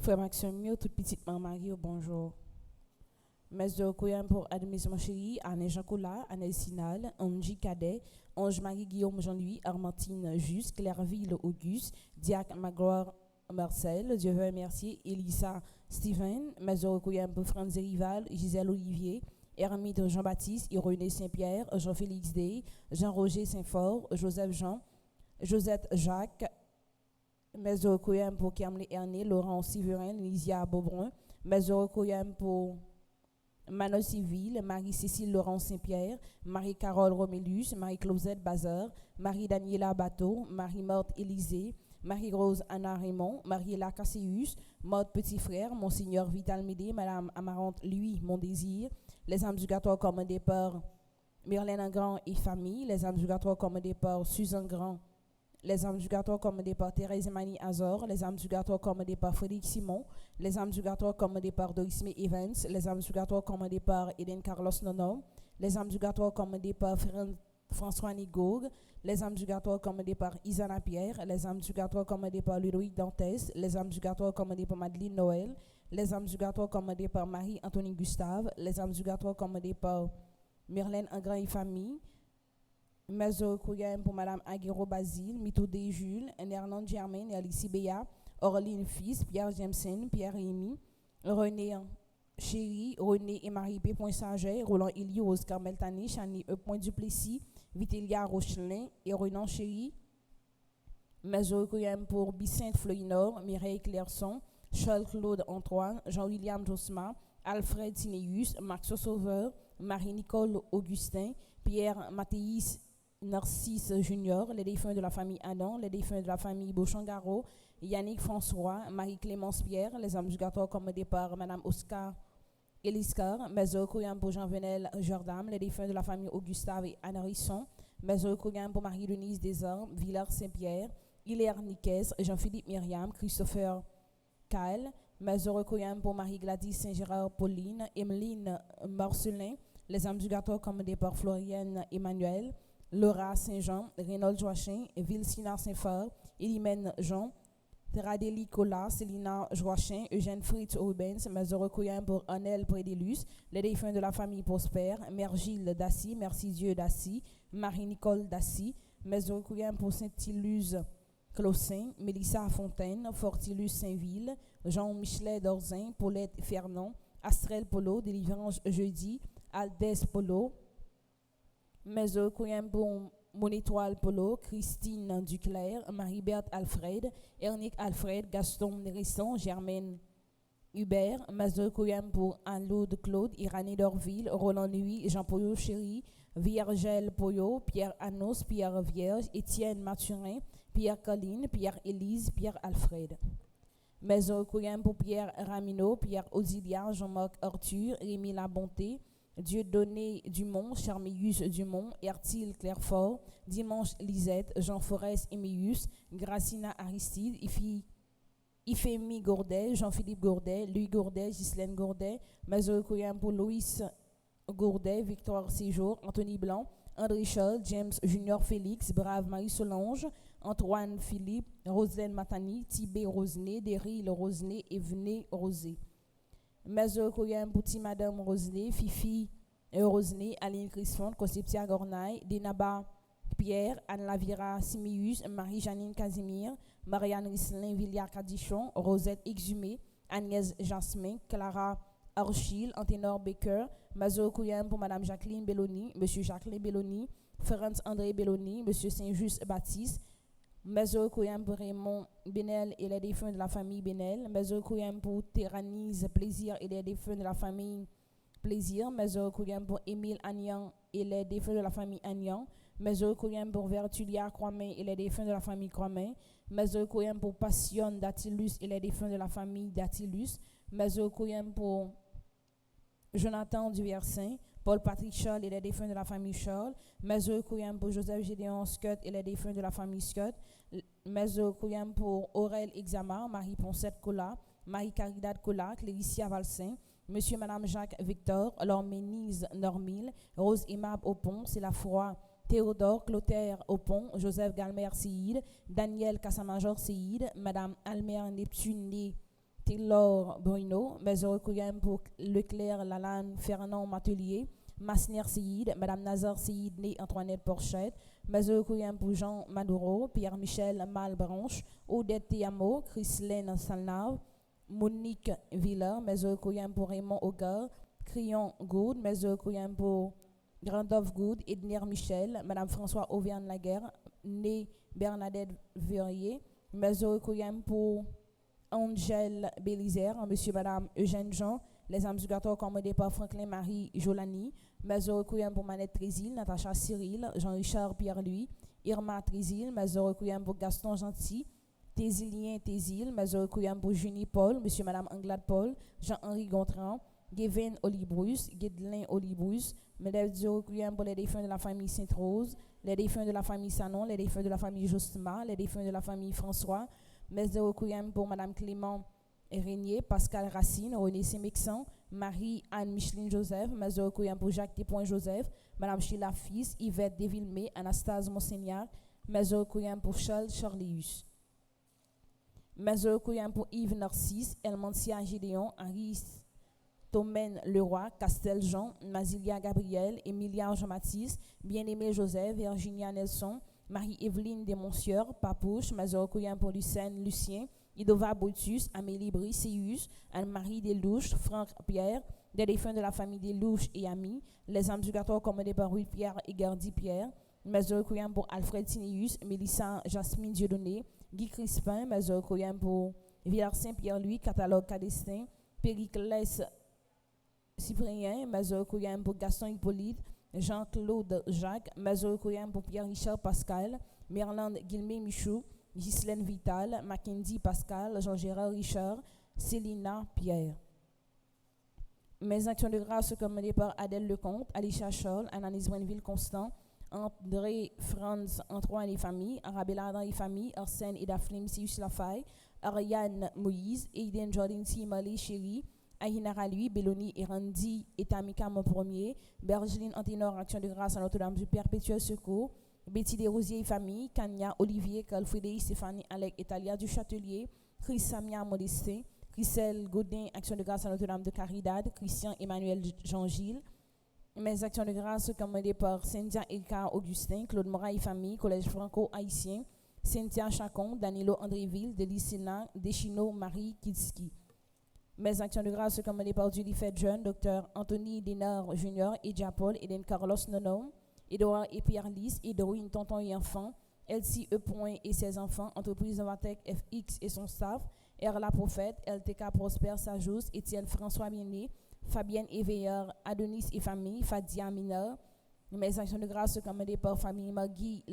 Frère Maxime, toute petite maman Marie, bonjour. Mes de Koyan pour Admission Chérie, Anne Jean Cola, Anne Sinal, Angie Cadet, Ange Marie Guillaume Jean-Louis, Armentine Juste, Clairville Auguste, Diac Magloire Marcel, Dieu veut Mercier, Elisa Steven, Mes de Koyan pour Franz Rival, Gisèle Olivier, Hermite Jean-Baptiste, Irénée Saint-Pierre, Jean-Félix Day, Jean-Roger Saint-Fort, Joseph Jean, Josette Jacques, Mes Koyan pour Kermlé Erné, Laurent Siverin, Lysia Beaubrun, Mes Koyan pour Manon Civil, Marie-Cécile Laurent Saint-Pierre, Marie-Carole Romélus, Marie-Clausette Bazar, Marie-Daniela Bateau, Marie-Morte Élysée, Marie-Rose Anna Raymond, Marie-Ella Cassius, Morte Petit Frère, Monseigneur Vital Médé, Madame Amarante Lui, Mon Désir, les âmes du gâteau commandées par Myrlène Grand et famille, les âmes du gâteau commandées par Suzanne Grand, les âmes du gâteau commandées par Thérèse Emmanuel Azor, les âmes du gâteau commandées par Frédéric Simon, les âmes du gâteau commandées par Doris May Evans, les âmes du gâteau commandées par Eden Carlos Nono, les âmes du gâteau commandées par François Nigour, les âmes du gâteau commandées par Isana Pierre, les âmes du gâteau commandées par Ludovic Dantes, les âmes du gâteau commandées par Madeleine Noël, les âmes du gâteau commandées par Marie-Antonie Gustave, les âmes du gâteau commandées par Myrlène Engrand et famille, Mazo Kouyam pour Madame Aguero Basile, Mitoudé Jules, Hernand Germain, Alice Béa, Orline Fils, Pierre Jameson, Pierre Rémy, René Chéri, René et Marie P. Saint-Ger, Roland Ilios, Carmel Tani, Chani E. Duplessis, Vitelia Rochelin et Renan Chéri. Mazo Kouyam pour Bicente Florinor, Mireille Clairson, Charles-Claude Antoine, Jean-William Josma, Alfred Tinéus, Max Sauveur, Marie-Nicole Augustin, Pierre Mathéis Narcisse Junior, les défunts de la famille Adam, les défunts de la famille Beauchamp-Garot, Yannick François, Marie-Clémence Pierre, les âmes du gâteau commandées par Madame Oscar Eliscar, Maison Kouyam pour Jean-Venel Jordan, les défunts de la famille Augustave et Anne Risson, Maison Kouyam pour Marie-Denise Desarmes, Villard Saint-Pierre, Hilaire Niquez, Jean-Philippe Myriam, Christopher Kyle, Maison Kouyam pour Marie-Gladys Saint-Gérard Pauline, Emeline Marcelin, les âmes du gâteau commandées par Floriane Emmanuel, Laura Saint-Jean, Reynold Joachim, Vilsina Saint-Fort, Elimène Jean, Radélie Collat, Célina Joachim, Eugène Fritz Rubens, Mazoro Koyan pour Anel Prédélus, les défunts de la famille Prosper, Mère Gilles Dassy, Merci Dieu Dassy, Marie-Nicole Dassy, Mazoro Koyan pour Saint-Iluse Clossin, Mélissa Fontaine, Fortilus Saint-Ville, Jean-Michelet Dorzin, Paulette Fernand, Astrel Polo, Délivrance Jeudi, Aldès Polo, Maison Kouyam pour Mon Étoile Polo, Christine Duclerc, Marie-Berthe Alfred, Ernick Alfred, Gaston Nérisson, Germaine Hubert, Mazur Koyam pour Anne-Laude Claude, Irani Dorville, Roland Nuit, Jean-Paul Chéry, Viergel Poyo, Pierre Anos, Pierre Vierge, Étienne Mathurin, Pierre Colline, Pierre Élise, Pierre Alfred. Mazur Koyam pour Pierre Ramino, Pierre Auxilia, Jean-Marc Arthur, Rémi Labonté, Dieudonné Dumont, Charmius Dumont, Ertil Clairefort, Dimanche Lisette, Jean Forest Émius, Gracina Aristide, Ifemi Gourdet, Jean-Philippe Gourdet, Louis Gourdet, Ghislaine Gourdet, Mazur Koyam pour Louis Gourdet, Victoire Séjour, Anthony Blanc, André Scholl, James Junior Félix, Brave Marie Solange, Antoine Philippe, Roselaine Matani, Tibé Rosené, Deril Rosené et Vené Rosé. Mazur Koyam pour Madame Rosené, Fifi Rosené, Aline Crispon, Conceptia Gornaille, Denaba Pierre, Anne Lavira Simius, Marie-Janine Casimir, Marianne Risselin Villiard Cadichon, Rosette Exhumé, Agnès Jasmin, Clara Archil, Anténor Baker, Mazur Koyam pour Madame Jacqueline Belloni, Monsieur Jacqueline Belloni, Ferenc André Belloni, Monsieur Saint-Just Baptiste, Mazur Koyam pour Raymond Benel et les défunts de la famille Benel, Mazur Koyam pour Terranise Plaisir et les défunts de la famille Plaisir, Mazur Koyam pour Émile Agnan et les défunts de la famille Agnan, Mazur Koyam pour Vertulia Croimain et les défunts de la famille Croimain, Mazur Koyam pour Passion d'Attilus et les défunts de la famille d'Attilus, Mazur Koyam pour Jonathan Duversin, Paul Patrick Charles et les défunts de la famille Charles, Mazur Koyam pour Joseph Gédéon Scott et les défunts de la famille Scott, Mazur Koyam pour Aurel Examar, Marie Poncette Cola, Marie Caridad Cola, Cléricia Valsin, Monsieur et Madame Jacques Victor, Lorménise Normil, Rose Imab Opon, c'est la foi, Théodore Clotaire Opon, Joseph Galmer Seïd, Daniel Cassamajor Seïd, Madame Almer Neptune Taylor Bruno, Mazur Koyam pour Leclerc Lalanne Fernand Matelier, Masner Seïd, Madame Nazar Seïd née Antoinette Porchette, Mazur Koyam pour Jean Maduro, Pierre-Michel Malbranche, Odette Théamo, Chrislaine Salnave, Monique Villa, Mazur Koyam pour Raymond Hogar, Crion Good, Mazur Koyam pour Grandov Good, Edner Michel, Madame François Auvergne Laguerre, née Bernadette Verrier, Mazur Koyam pour Angèle Bélizer, Monsieur et Madame Eugène Jean, les âmes du gâteau commandées par Franklin Marie Jolani, Mazur Koyam pour Manette Trésil, Natacha Cyril, Jean-Richard Pierre-Louis, Irma Trésil, Mazur Koyam pour Gaston Gentil, Tésilien Tésil, Mazur Koyam pour Junie Paul, Monsieur et Madame Anglade Paul, Jean-Henri Gontran, Gavin Olibrus, Guédelin Olibrus, Mazur Koyam pour les défunts de la famille Sainte-Rose, les défunts de la famille Sanon, les défunts de la famille Justma, les défunts de la famille François, Mazur Koyam pour Madame Clément Régnier, Pascal Racine, René Sémexan, Marie-Anne Micheline Joseph, Mazur Koyam pour Jacques Tépoin Joseph, Madame Sheila Fils, Yvette Devillemé, Anastase Monseigneur, Mazur Koyam pour Charles Charlius. Mazur Koyam pour Yves Narcisse, Elmantia Gédéon, Aris Tomène Leroy, Castel Jean, Mazilia Gabriel, Emilia Jean-Baptiste, Bien-Aimé Joseph, Virginia Nelson, Marie-Evelyne Desmonsieurs, Papouche, Mazur Koyam pour Lucène Lucien, Idova Brutus, Amélie Bricéus, Anne-Marie Delouche, Franck Pierre, des défunts de la famille Delouche et amis, les âmes du gâteau commandées par Ruth Pierre et Gardy Pierre, Mazur Koyam pour Alfred Tinéus, Mélissa Jasmine Dieudonné, Guy Crispin, Mazur Koyam pour Villard Saint-Pierre-Louis, Catalogue Cadestin, Périclès Cyprien, Mazur Koyam pour Gaston Hippolyte, Jean-Claude Jacques, Mazur Koyam pour Pierre-Richard Pascal, Merlande Guillemé Michou, Ghislaine Vital, Mackenzie Pascal, Jean-Gérard Richard, Célina Pierre. Mes actions de grâce commandées par Adèle Lecomte, Alicia Scholl, Anaïs Wenville Constant, André Franz Antoine et famille, Arabella Adam et famille, Arsène et Daphne Sius Lafaye, Ariane Moïse, Aiden Jordan Timali Chéri, Ahinara lui, Belloni et Randy et Tamika mon premier, Bergeline Anténor Action de grâce à Notre-Dame du Perpétuel Secours, Betty Desrosiers et famille, Kanya, Olivier, Calfrédé, Stéphanie, Alec et Talia du Châtelier, Chris Samia Modestin, Christelle Godin, Action de grâce à Notre-Dame de Caridad, Christian Emmanuel Jean-Gilles. Mes actions de grâce commandées par Cynthia Elka Augustin, Claude Morat et famille, Collège Franco-Haïtien, Cynthia Chacon, Danilo Andréville, Delicina, Deschino, Marie Kitski. Mes actions de grâce commandées par Julie Fedjeune, Dr Anthony Denard Jr., Edia Paul, Eden Carlos Nonom, Edouard et Pierre Lys, Edouine Tonton et Enfant, LCE Point et ses enfants, Entreprise Novatech FX et son staff, Erla Prophète, LTK Prosper Sajous, Étienne François Biené, Fabienne Éveilleur, Adonis et famille, Fadia Mineur. Mes actions de grâce commandées par famille Magui,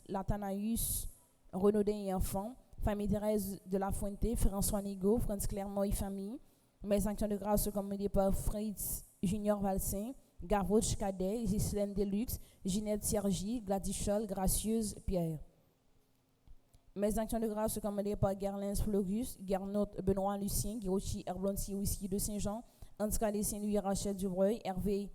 Latanaïus, Renaudin et enfants, famille Thérèse de la Fuente, François Nigo, France Clermont et famille. Mes actions de grâce commandées par Fritz Junior Valsin, Gavroche Cadet, Ghislaine Deluxe, Ginette Sergi, Gladys Scholl, Gracieuse Pierre. Mes actions de grâce commandées par Gerlins Florus, Gernot Benoît Lucien, Guirochi Herblonti Whisky de Saint-Jean, Anscalé Saint-Louis Rachel Dubreuil, Hervé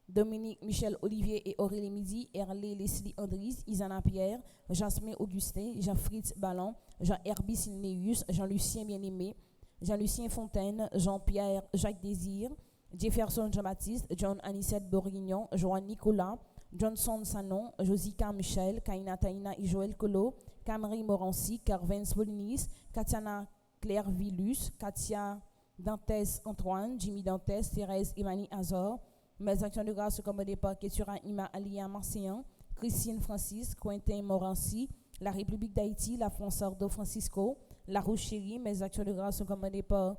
Dominique Michel Olivier et Aurélie Midi, Herlé Leslie Andris, Isana Pierre, Jasmin Augustin, Jean-Fritz Ballon, Jean-Herbie Silnéus, Jean-Lucien Bien-Aimé, Jean-Lucien Fontaine, Jean-Pierre Jacques Désir, Jefferson Jean-Baptiste, John Anicette Bourguignon, Joanne Nicolas, Johnson Sanon, Josica Michel, Kaina Taina et Joël Colo, Camry Morancy, Carvens Bolinis, Katiana Claire Villus, Katia Dantes Antoine, Jimmy Dantes, Thérèse Imani Azor. Mes actions de grâce commandées par Ketura Ima Alia Marseillan, Christine Francis, Quentin Morancy, la République d'Haïti, la France Ordo Francisco, la Roche-Chérie. Mes actions de grâce commandées par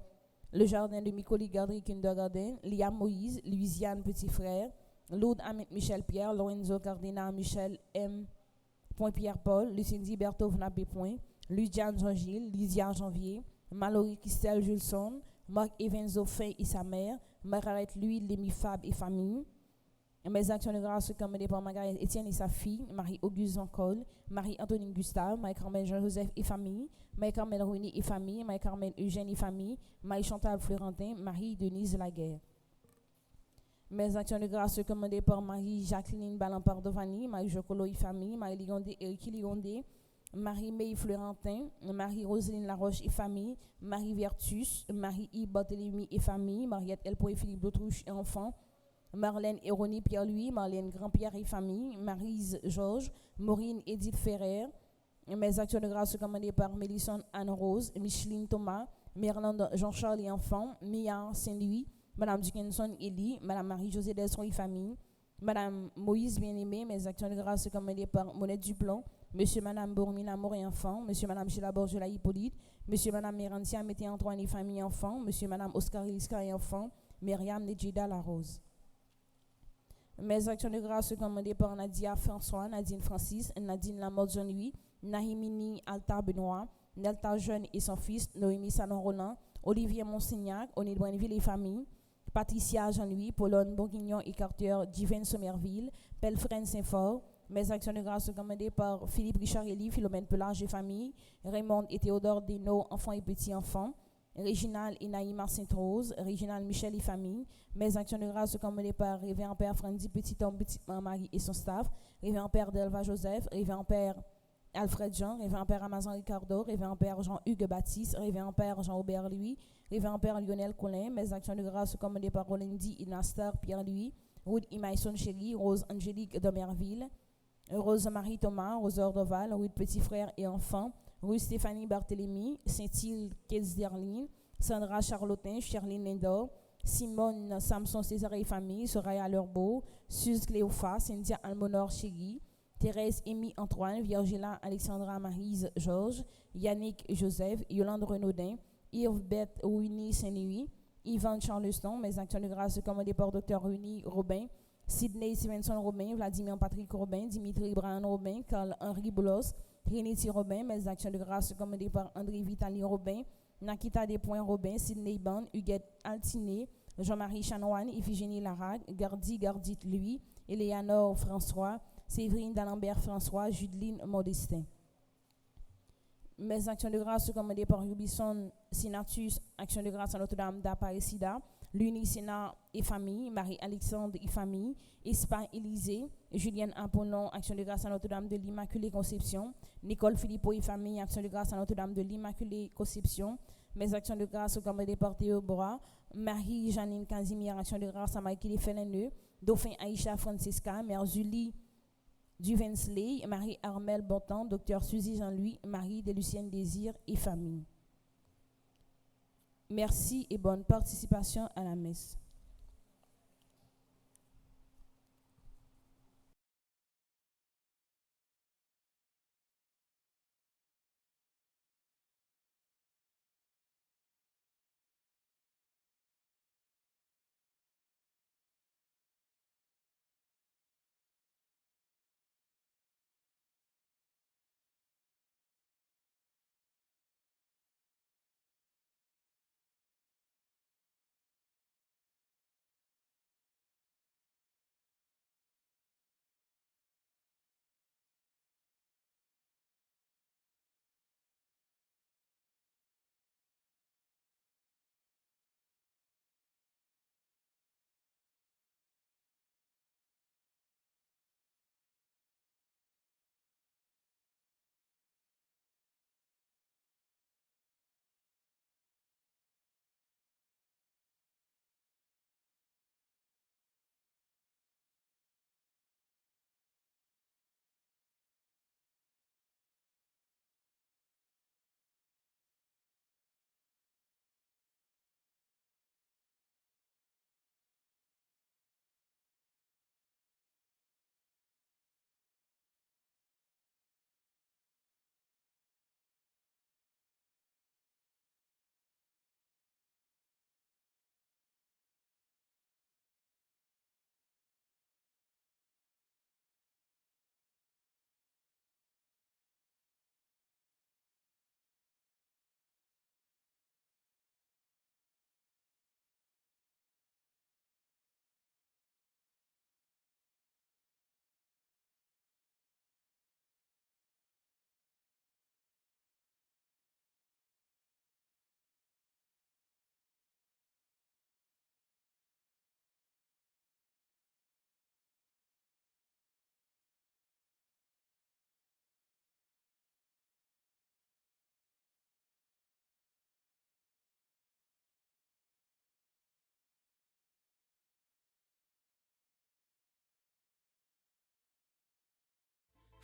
le jardin de Micoli Gardry Kindergarten, Liam Moïse, Louisiane Petit Frère, Lourdes Amit Michel Pierre, Lorenzo Cardina Michel M. Pierre Paul, Lucindy Bertov Nabé Point, Ludiane Jean-Gilles, Lydia Janvier, Mallory Christelle Julson, Marc Evenzo Fin et sa mère, Margaret Louis, Lémi Fab et famille. Mes actions de grâce commandées par Margaret Étienne et sa fille, Marie-Auguste Zancol, Marie-Antonine Gustave, Marie-Carmel Jean-Joseph et famille, Marie-Carmel Rouni et famille, Marie-Carmel Eugène et famille, Marie-Chantal Florentin, Marie-Denise Laguerre. Mes actions de grâce commandées par Marie-Jacqueline Balampardovani, Marie-Jocolo et famille, Marie-Ligondé Eric Ligondé, Marie-May Florentin, Marie-Roseline Laroche et famille, Marie-Vertus, Marie-Yves Barthélemy et famille, Mariette Elpo et Philippe Dautrouche et enfants, Marlène Héroni Pierre-Louis, Marlène Grand-Pierre et famille, Maryse Georges, Maureen Edith Ferrer. Mes actions de grâce commandées par Mélissone Anne-Rose, Micheline Thomas, Merlande Jean-Charles et enfants, Mia Saint-Louis, Madame Dickinson Elie, Madame Marie-Josée Delson et famille, Madame Moïse Bien-Aimé. Mes actions de grâce commandées par Monette Duplon, Monsieur Madame Bourmine Amour et enfants, Monsieur Madame Sheila Borgela Hippolyte, Monsieur Madame Mérantia Mété Antoine et famille enfants, Monsieur Madame Oscar Iliska et enfants, Myriam Nejida La Rose. Mes actions de grâce commandées par Nadia François, Nadine Francis, Nadine Lamothe Jean-Louis, Nahimini Alta Benoît, Nelta Jeune et son fils, Noémie Salon Roland, Olivier Monsignac, Oné Boinville et famille, Patricia Jean-Louis, Paulone Bourguignon et Carter, Divine Somerville, Pelfren Saint-Fort. Mes actions de grâce commandées par Philippe Richard Elie, Philomène Pelage et famille, Raymond et Théodore Desnos, enfants et petits-enfants, Réginal et Naïma Sainte-Rose, Réginal Michel et famille. Mes actions de grâce commandées par Révérend Père Frandy Petit-Homme, Petite-Marie et son staff, Révérend Père Delva Joseph, Révérend Père Alfred Jean, Révérend Père Amazon Ricardo, Révérend Père Jean-Hugues Baptiste, Révérend Père Jean-Aubert Louis, Révérend Père Lionel Collin. Mes actions de grâce commandées par Rolendi Inastar Pierre-Louis, Ruth Imaïson Chéri, Rose Angélique Domerville, Rose Marie Thomas, Rose Ordoval, Ruth Petit Frère et enfants, Ruth Stéphanie Barthélémy, Saint-Île Kézderline, Sandra Charlotin, Charline Lindor, Simone Samson César et famille, Soraya Lerbeau, Suze Cléopha, Cynthia Almonor Chéri, Thérèse Amy Antoine, Virgila Alexandra Maryse Georges, Yannick Joseph, Yolande Renaudin, Yves Beth Winnie Saint-Louis, Yvan Charleston. Mes actions de grâce commandées par Dr. Runi Robin, Sidney Stevenson Robin, Vladimir Patrick Robin, Dimitri Brian Robin, Carl-Henri Boulos, Trinity Robin. Mes actions de grâce commandées par André Vitali Robin, Nakita Despoints Robin, Sidney Ban, Huguette Altiné, Jean-Marie Chanoine, Iphigénie Larac, Gardit Louis, Eleanor François, Séverine d'Alembert François, Judeline Modestin. Mes actions de grâce commandées par Rubison Sinatus, actions de grâce à Notre-Dame d'Aparecida, l'Unicena et famille, Marie-Alexandre et famille, Espa Élysée, Julienne Apollon, action de grâce à Notre-Dame de l'Immaculée Conception, Nicole Philippot et famille, action de grâce à Notre-Dame de l'Immaculée Conception. Mes actions de grâce commandées par Théo Bora, Marie-Janine Casimir, action de grâce à Michael Feleneux, Dauphin Aïcha Francisca, Mère Julie Duvensley, Marie-Armelle Bontemps, Docteur Suzy Jean-Louis, Marie de Lucienne Désir et famille. Merci et bonne participation à la messe.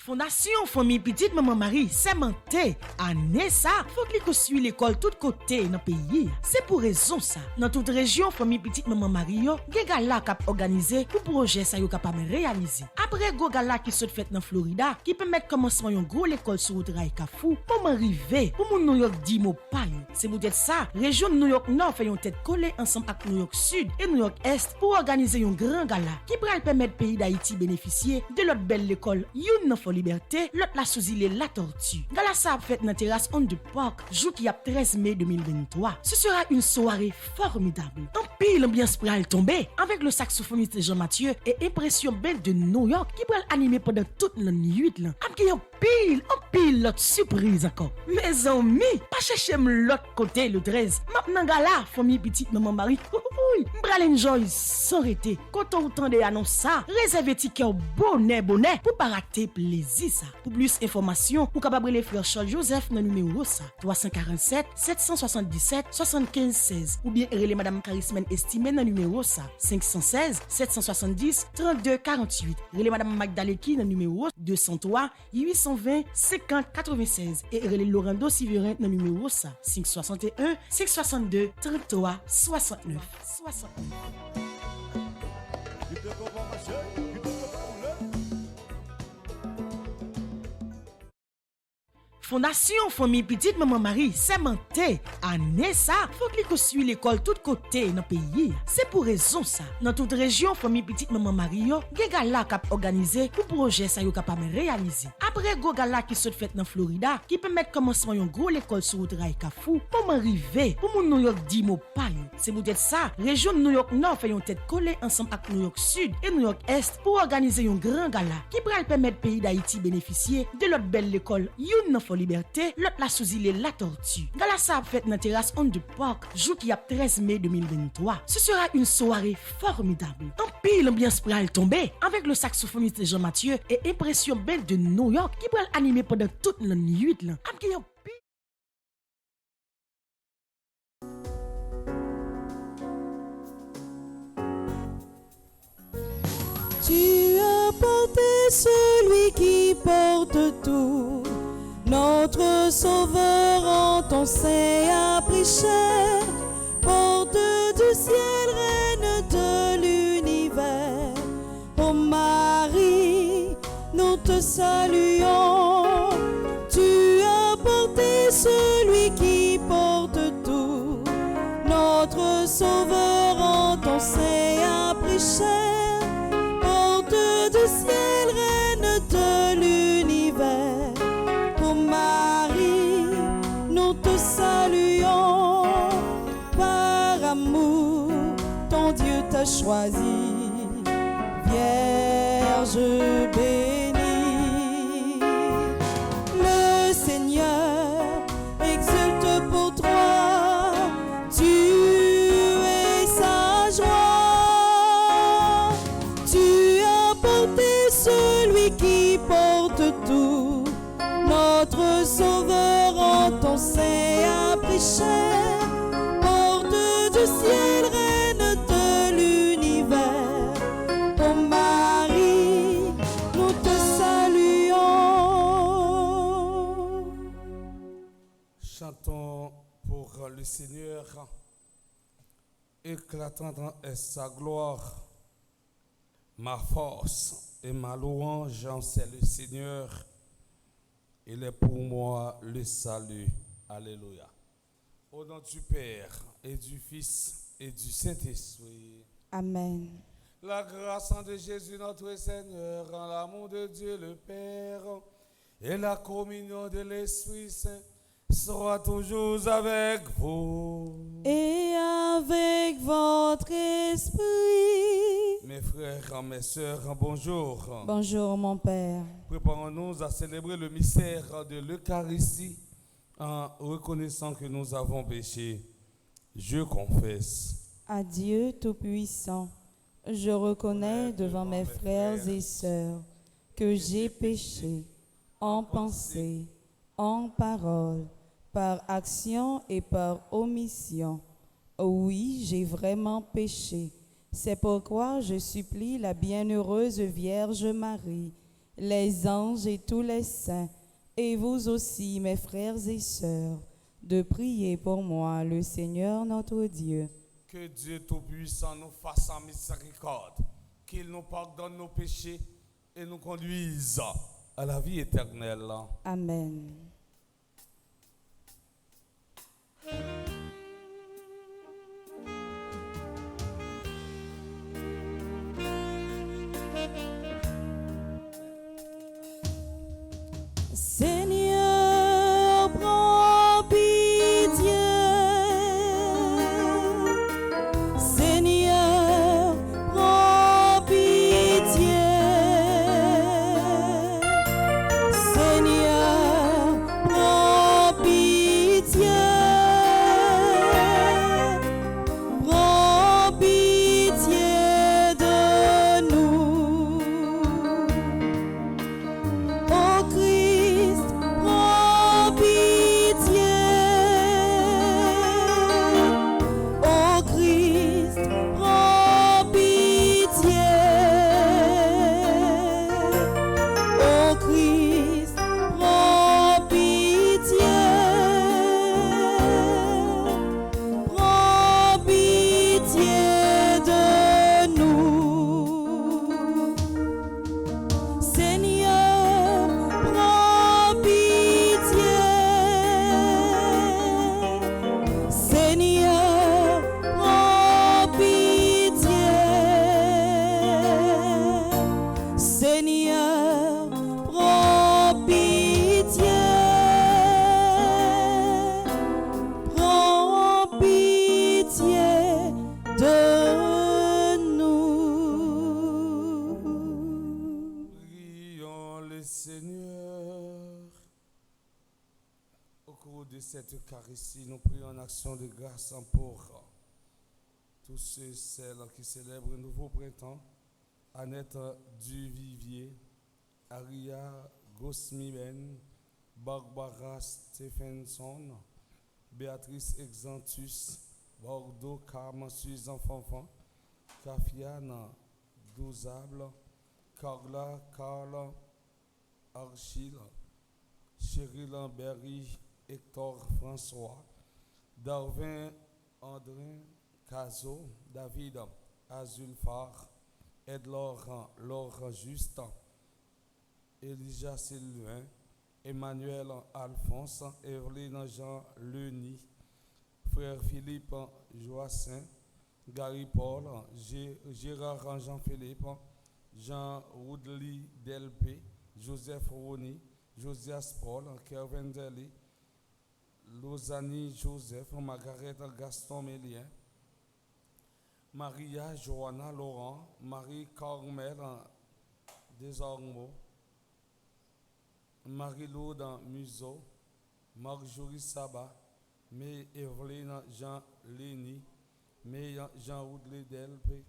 Fondation Famille Petite Maman Marie, c'est menté. Année ça, faut que suit l'école tout côté dans le pays. C'est pour raison ça. Dans toute région, Famille Petite Maman Marie, gen gala k'ap organisé pour projet ça yo capable réaliser. Après go gala qui se fait dans Florida, qui permet commencement yon gros l'école sur route Ray Kafou, pour m'arriver, pour mon New York di mo paye. C'est peut-être ça, région New York Nord fait yon tête collée ensemble avec New York Sud et New York Est pour organiser yon grand gala qui pral permettre pays d'Haïti bénéficier de l'autre belle école. Yon nan Liberté, l'autre la sous-île La Tortue. Gala ça a fait dans terrasse on the park, jour qui a 13 mai 2023. Ce sera une soirée formidable. En pile l'ambiance pral tomber avec le saxophoniste Jean-Mathieu et impression belle de New York qui pral animer pendant toute la nuit là. Am en pile l'autre surprise encore. Mes amis, pas chercher l'autre côté le 13. Maintenant gala, famille petite maman Marie. M'pral enjoy sans arrêter. Quand on entend des annonces ça, réservez ticket au bonnet pour pas rater plaisir ça. Pour plus d'informations, vous capable les frères Charles Joseph dans le numéro ça 347 777 75 16 ou bien relais madame Charismen estimé dans le numéro ça 516 770 32 48. Relais madame Magdaleki dans le numéro 203 820 50 96 et relais Laurando Siverin dans le numéro ça 561 562 33 69. Fondation Famille Petite Maman Marie, c'est menté. Année ça, faut que suit l'école tout côté dans le pays. C'est pour raison ça. Dans toute région, Famille Petite Maman Marie, gen gala k'ap organisé pour projet ça yo capable réaliser. Après go gala qui se fait dans Florida, qui permet commencement yon gros l'école sur route Ray Kafou, pour m'arriver, pour mon New York di mo paye. C'est peut-être ça, région New York Nord fait yon tête collée ensemble avec New York Sud et New York Est pour organiser yon grand gala qui pral permettre pays d'Haïti bénéficier de l'autre belle école. Yon nan Liberté, l'autre la sous-île La Tortue. Gala ça a fait dans terrasse on the park, jour qui a 13 mai 2023. Ce sera une soirée formidable. En pile l'ambiance pral tomber avec le saxophoniste Jean-Mathieu et impression belle de New York qui pral animer pendant toute la nuit là. Tu as porté celui qui porte tout. Notre Sauveur en ton sein a pris chair, porte du ciel, reine de l'univers. Ô Marie, nous te saluons. Tu as porté celui qui porte tout. Notre Sauveur en ton sein a pris chair, porte du ciel, reine de l'univers. Marie, nous te saluons. Par amour, ton Dieu t'a choisi, Vierge bénie. Le Seigneur exulte pour toi, tu es sa joie. Tu as porté celui qui porte tout. Notre Sauveur en ton sein a pris chair, porte du ciel, reine de l'univers. Ô Marie, nous te saluons. Chantons pour le Seigneur, éclatante est sa gloire. Ma force et ma louange, c'est le Seigneur. Il est pour moi le salut. Alléluia. Au nom du Père et du Fils et du Saint-Esprit. Amen. La grâce de Jésus notre Seigneur, l'amour de Dieu le Père et la communion de l'Esprit Saint sera toujours avec vous. Et avec votre esprit. Mes frères, mes sœurs, bonjour. Bonjour mon Père. Préparons-nous à célébrer le mystère de l'Eucharistie en reconnaissant que nous avons péché. Je confesse. À Dieu Tout-Puissant, je reconnais devant mes frères et sœurs que j'ai péché en pensée, en parole, par action et par omission. Oui, j'ai vraiment péché. C'est pourquoi je supplie la bienheureuse Vierge Marie, les anges et tous les saints, et vous aussi, mes frères et sœurs, de prier pour moi, le Seigneur notre Dieu. Que Dieu Tout-Puissant nous fasse en miséricorde, qu'il nous pardonne nos péchés et nous conduise à la vie éternelle. Amen. Seigneur, prends pitié. Seigneur, prends pitié. Seigneur, prends pitié. Prends pitié de nous. Ô Christ, prends pitié. Ô Christ, prends pitié. Ô Christ, prends pitié. Prends pitié de nous. Seigneur, prends pitié. Seigneur, prends pitié. Seigneur, prends pitié. Prends pitié de nous. Prions le Seigneur. Au cours de cette Eucharistie, nous prions en action de grâce pour tous ceux et celles qui célèbrent le nouveau printemps. Annette Duvivier, Aria Gosmiben, Barbara Stephenson, Béatrice Exantus, Bordeaux Carmen Suzanne Fanfan, Kafiane Douzable, Carla Carla Archil, Cheryl Berry, Hector François, Darwin André Cazot, David Azulfar, Edlore Laure Juste, Elijah Sylvain, Emmanuel Alphonse, Evelyne Jean Leni, Frère Philippe Joassin, Gary Paul, Gérard Jean-Philippe, Jean Woodley Delpé, Joseph Rony, Josias Paul, Kervin Deli, Lozani Joseph, Margaret Gaston Mélien, Maria Johanna Laurent, Marie Carmel Desormeaux, Marie-Laude Museau, Marjorie Sabat, May Evelyne Jean Lény, May Jean Woodley Delpé,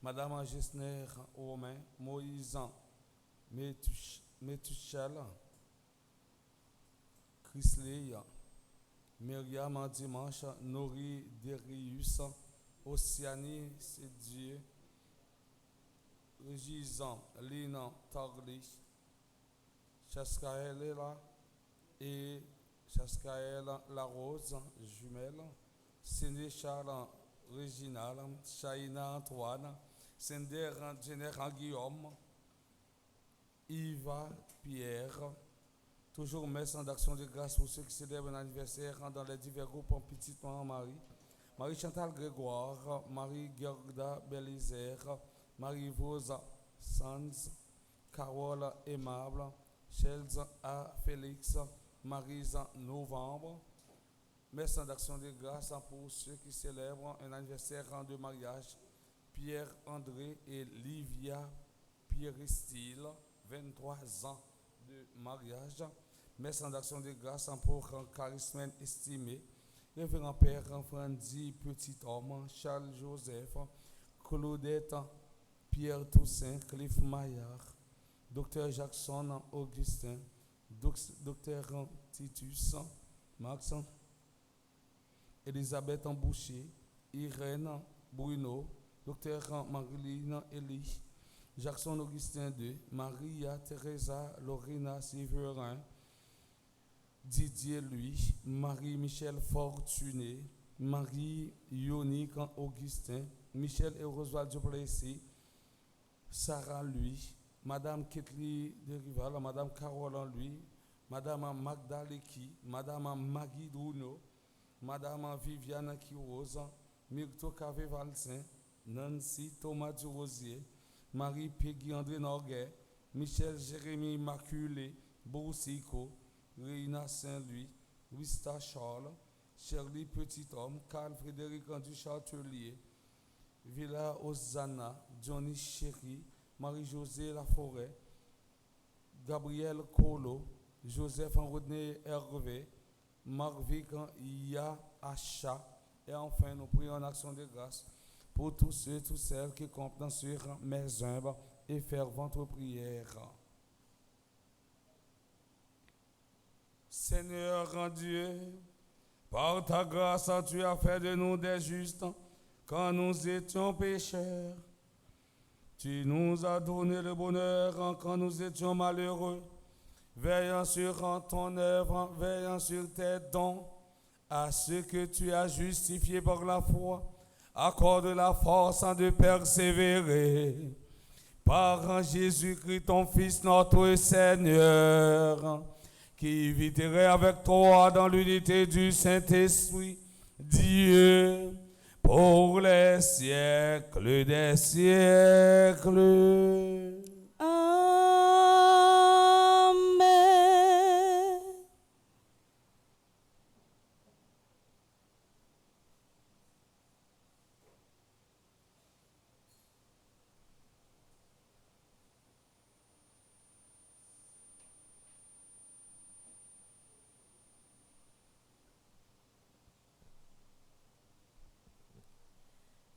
Madame Gessner Romain, Moïse Métuchel, Chrisley, Myriam Dimanche, Nori Derius, Oceanie Dieu, Régizan, Lina Tarly, Chaskaël et Chaskaël Larose, jumelle, Sénéchal Réginal, Chaïna Antoine, Sender Général Guillaume, Yva Pierre, toujours messe d'action de grâce pour ceux qui célèbrent l'anniversaire dans les divers groupes en petite Marie, Marie-Chantal Grégoire, Marie-Gerda Bélizer, Marie-Rose Sanz, Carole Aimable, Chels A. Félix, Marisa Novembre. Messe d'action de grâce pour ceux qui célèbrent un anniversaire de mariage, Pierre-André et Livia Pierre-Style, 23 ans de mariage. Messe d'action de grâce pour un charisme estimé, Révérend Père Frandy Petit Homme, Charles Joseph, Claudette Pierre Toussaint, Cliff Maillard, Dr Jackson Augustin, Dr Titus Max, Elisabeth Boucher, Irène Bruno, Dr Marilyn Elie, Jackson Augustin 2, Maria Teresa Lorena Séverin, Didier Louis, Marie-Michel Fortuné, Marie Yonique Augustin, Michel et Roswald Duplessis, Sarah Louis, Madame Ketli de Rival, Madame Carole Louis, Madame Magda Leki, Madame Maggie Bruno, Madame Viviane Quiroz, Myrto Cavé Valsin, Nancy Thomas Durosier, Marie Peggy André Norguet, Michel Jérémy Immaculé, Boussico, Reina Saint-Louis, Wista Charles, Shirley Petit-Homme, Carl Frédéric Andu Chartelier, Villa Osana, Johnny Chéri, Marie-Josée Laforêt, Gabriel Colo, Joseph Rodney Hervé, Marvic Ya Acha, et enfin nous prions en action de grâce pour tous ceux et toutes celles qui comptent sur mes humbles et ferventes prières. Seigneur Dieu, par ta grâce, tu as fait de nous des justes quand nous étions pécheurs. Tu nous as donné le bonheur quand nous étions malheureux, veillant sur ton œuvre, veillant sur tes dons, à ceux que tu as justifiés par la foi. Accorde la force de persévérer. Par Jésus-Christ, ton Fils, notre Seigneur, qui vivrait avec toi dans l'unité du Saint-Esprit, Dieu, pour les siècles des siècles. Amen.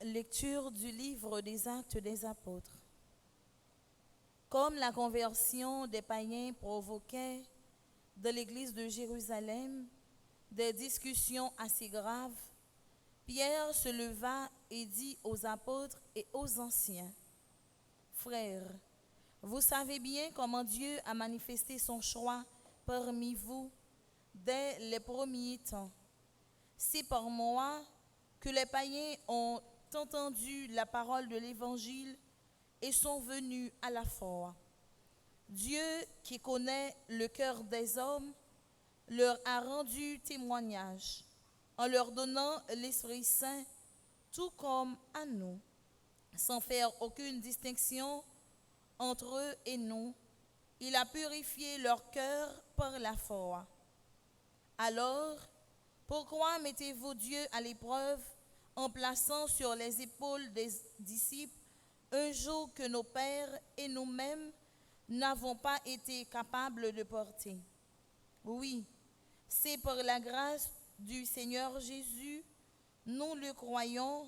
Lecture du livre des Actes des Apôtres. Comme la conversion des païens provoquait de l'église de Jérusalem des discussions assez graves, Pierre se leva et dit aux apôtres et aux anciens: Frères, vous savez bien comment Dieu a manifesté son choix parmi vous dès les premiers temps. C'est par moi que les païens ont entendu la parole de l'Évangile et sont venus à la foi. Dieu, qui connaît le cœur des hommes, leur a rendu témoignage en leur donnant l'Esprit Saint, tout comme à nous, sans faire aucune distinction entre eux et nous. Il a purifié leur cœur par la foi. Alors, pourquoi mettez-vous Dieu à l'épreuve en plaçant sur les épaules des disciples un joug que nos pères et nous-mêmes n'avons pas été capables de porter? Oui, c'est par la grâce du Seigneur Jésus, nous le croyons,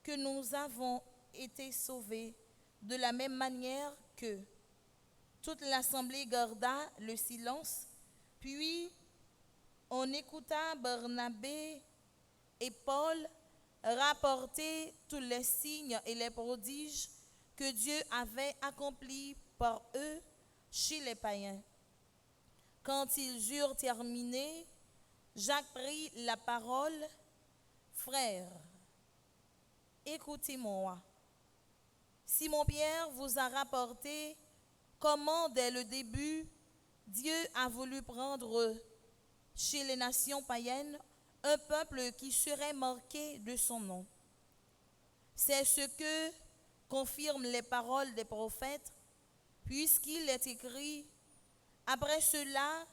que nous avons été sauvés, de la même manière que toute l'assemblée garda le silence, puis on écouta Barnabé et Paul rapporter tous les signes et les prodiges que Dieu avait accomplis par eux chez les païens. Quand ils eurent terminé, Jacques prit la parole. Frères, écoutez-moi. Simon-Pierre vous a rapporté comment dès le début, Dieu a voulu prendre chez les nations païennes un peuple qui serait marqué de son nom. C'est ce que confirment les paroles des prophètes, puisqu'il est écrit: après cela,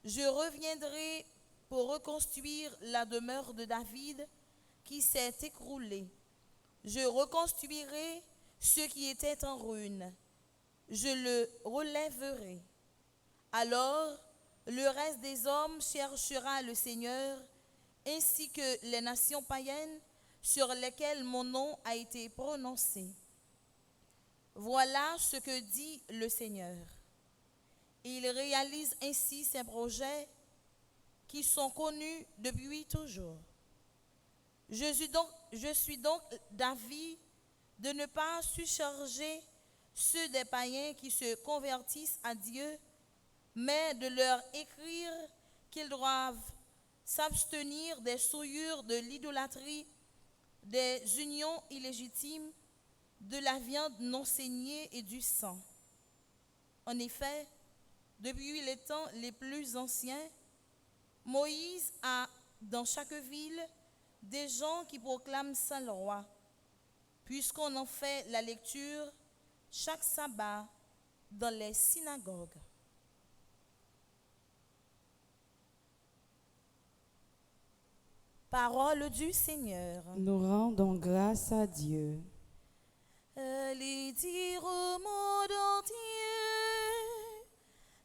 je reviendrai pour reconstruire la demeure de David qui s'est écroulée. Je reconstruirai ce qui était en ruine. Je le relèverai. Alors, le reste des hommes cherchera le Seigneur, ainsi que les nations païennes sur lesquelles mon nom a été prononcé. Voilà ce que dit le Seigneur. Il réalise ainsi ses projets qui sont connus depuis toujours. Je suis donc d'avis de ne pas surcharger ceux des païens qui se convertissent à Dieu, mais de leur écrire qu'ils doivent s'abstenir des souillures de l'idolâtrie, des unions illégitimes, de la viande non saignée et du sang. En effet, depuis les temps les plus anciens, Moïse a dans chaque ville des gens qui proclament sa loi, puisqu'on en fait la lecture chaque sabbat dans les synagogues. Parole du Seigneur. Nous rendons grâce à Dieu. Allez dire au monde entier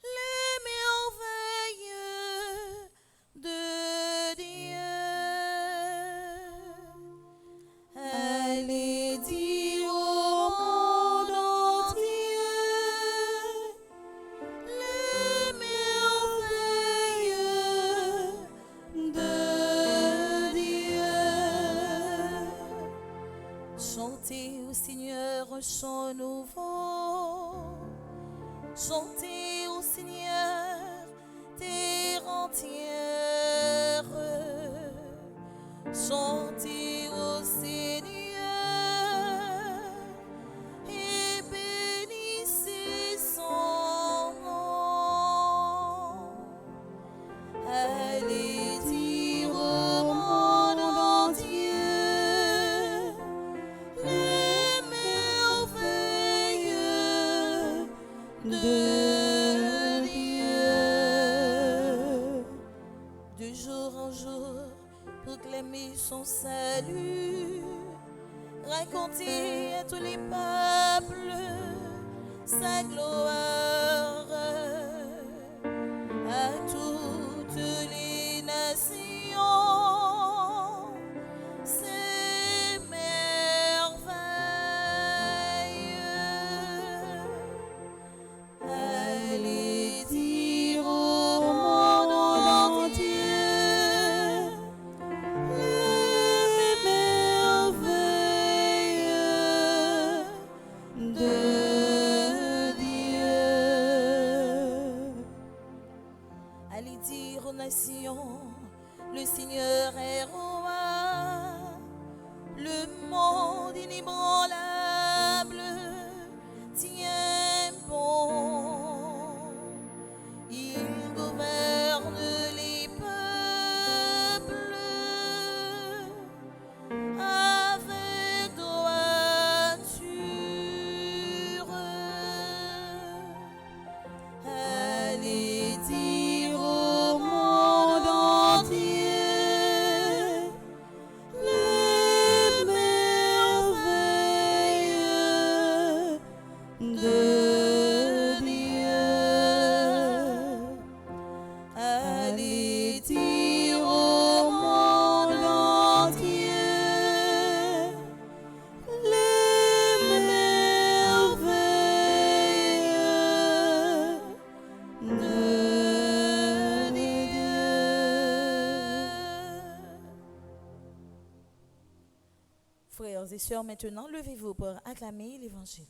les merveilles de Dieu. Allez dire au monde entier les merveilles de Dieu. Chantez au Seigneur un chant nouveau. Chantez au Seigneur terre entière. Chantez au Seigneur et bénissez son nom. Allez dire au monde entier les merveilles de Dieu. De jour en jour, proclamez son salut, racontez à tous les peuples sa gloire, à toutes les nations ses merveilles. Allez dire au monde entier les merveilles de Dieu. Allez dire aux nations, le Seigneur est roi, le monde inébranlable tient bon. Il gouverne les peuples avec droiture. Allez dire au monde entier les merveilles de Dieu. Allez dire au monde entier les merveilles de Dieu. Frères et sœurs, maintenant, levez-vous pour acclamer l'Évangile.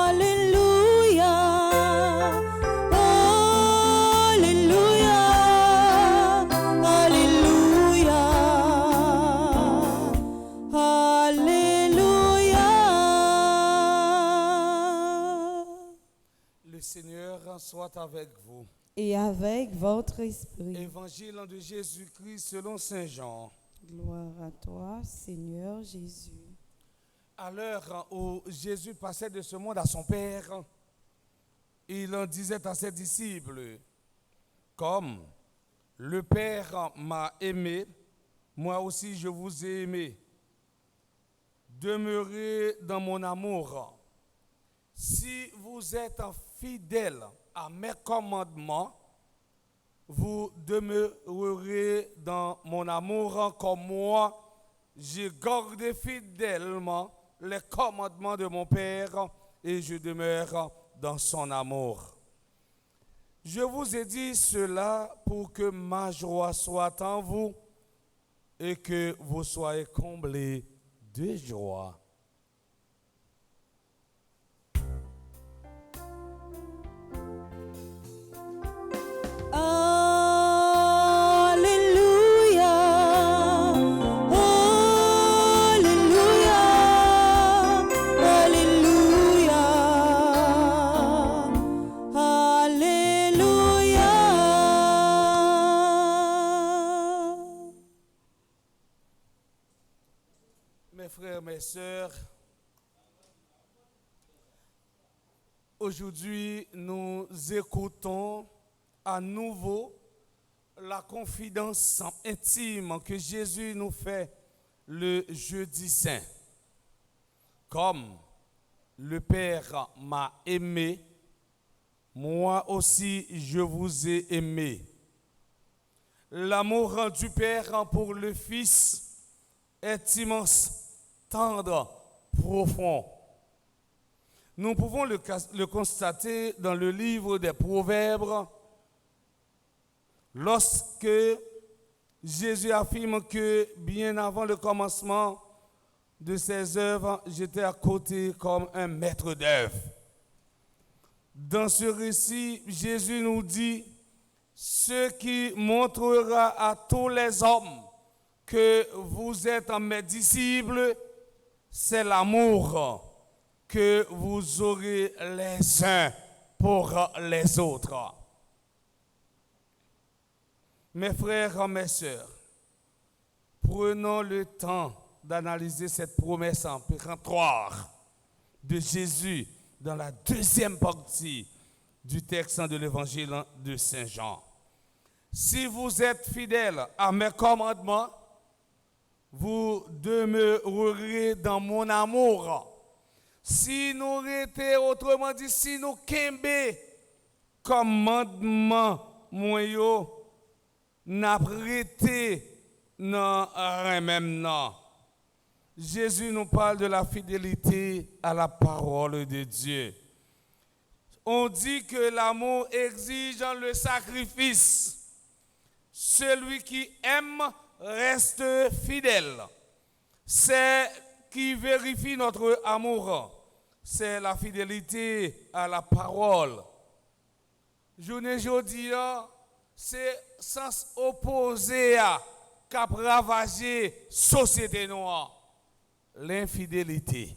Alléluia, Alléluia, Alléluia, Alléluia. Le Seigneur soit avec vous. Et avec votre esprit. Évangile de Jésus-Christ selon Saint Jean. Gloire à toi, Seigneur Jésus. À l'heure où Jésus passait de ce monde à son Père, il en disait à ses disciples, comme le Père m'a aimé, moi aussi je vous ai aimé. Demeurez dans mon amour. Si vous êtes fidèles à mes commandements, vous demeurerez dans mon amour comme moi, j'ai gardé fidèlement les commandements de mon Père et je demeure dans son amour. Je vous ai dit cela pour que ma joie soit en vous et que vous soyez comblés de joie. Mes frères, mes sœurs, aujourd'hui nous écoutons à nouveau la confidence intime que Jésus nous fait le jeudi saint. Comme le Père m'a aimé, moi aussi je vous ai aimé. L'amour du Père pour le Fils est immense, tendre, profond. Nous pouvons le constater dans le livre des Proverbes, lorsque Jésus affirme que bien avant le commencement de ses œuvres, j'étais à côté comme un maître d'œuvre. Dans ce récit, Jésus nous dit, ce qui montrera à tous les hommes que vous êtes mes disciples, c'est l'amour que vous aurez les uns pour les autres. Mes frères, mes sœurs, prenons le temps d'analyser cette promesse péremptoire de Jésus dans la deuxième partie du texte de l'évangile de Saint Jean. Si vous êtes fidèles à mes commandements, vous demeurerez dans mon amour. Si nous étions, autrement dit, si nous kembe commandement moyo, n'a prêté non rien même non. Jésus nous parle de la fidélité à la parole de Dieu. On dit que l'amour exige le sacrifice. Celui qui aime reste fidèle. C'est qui vérifie notre amour. C'est la fidélité à la parole. Journée aujourd'hui, c'est sens opposé à qu'a ravagé société noire. L'infidélité.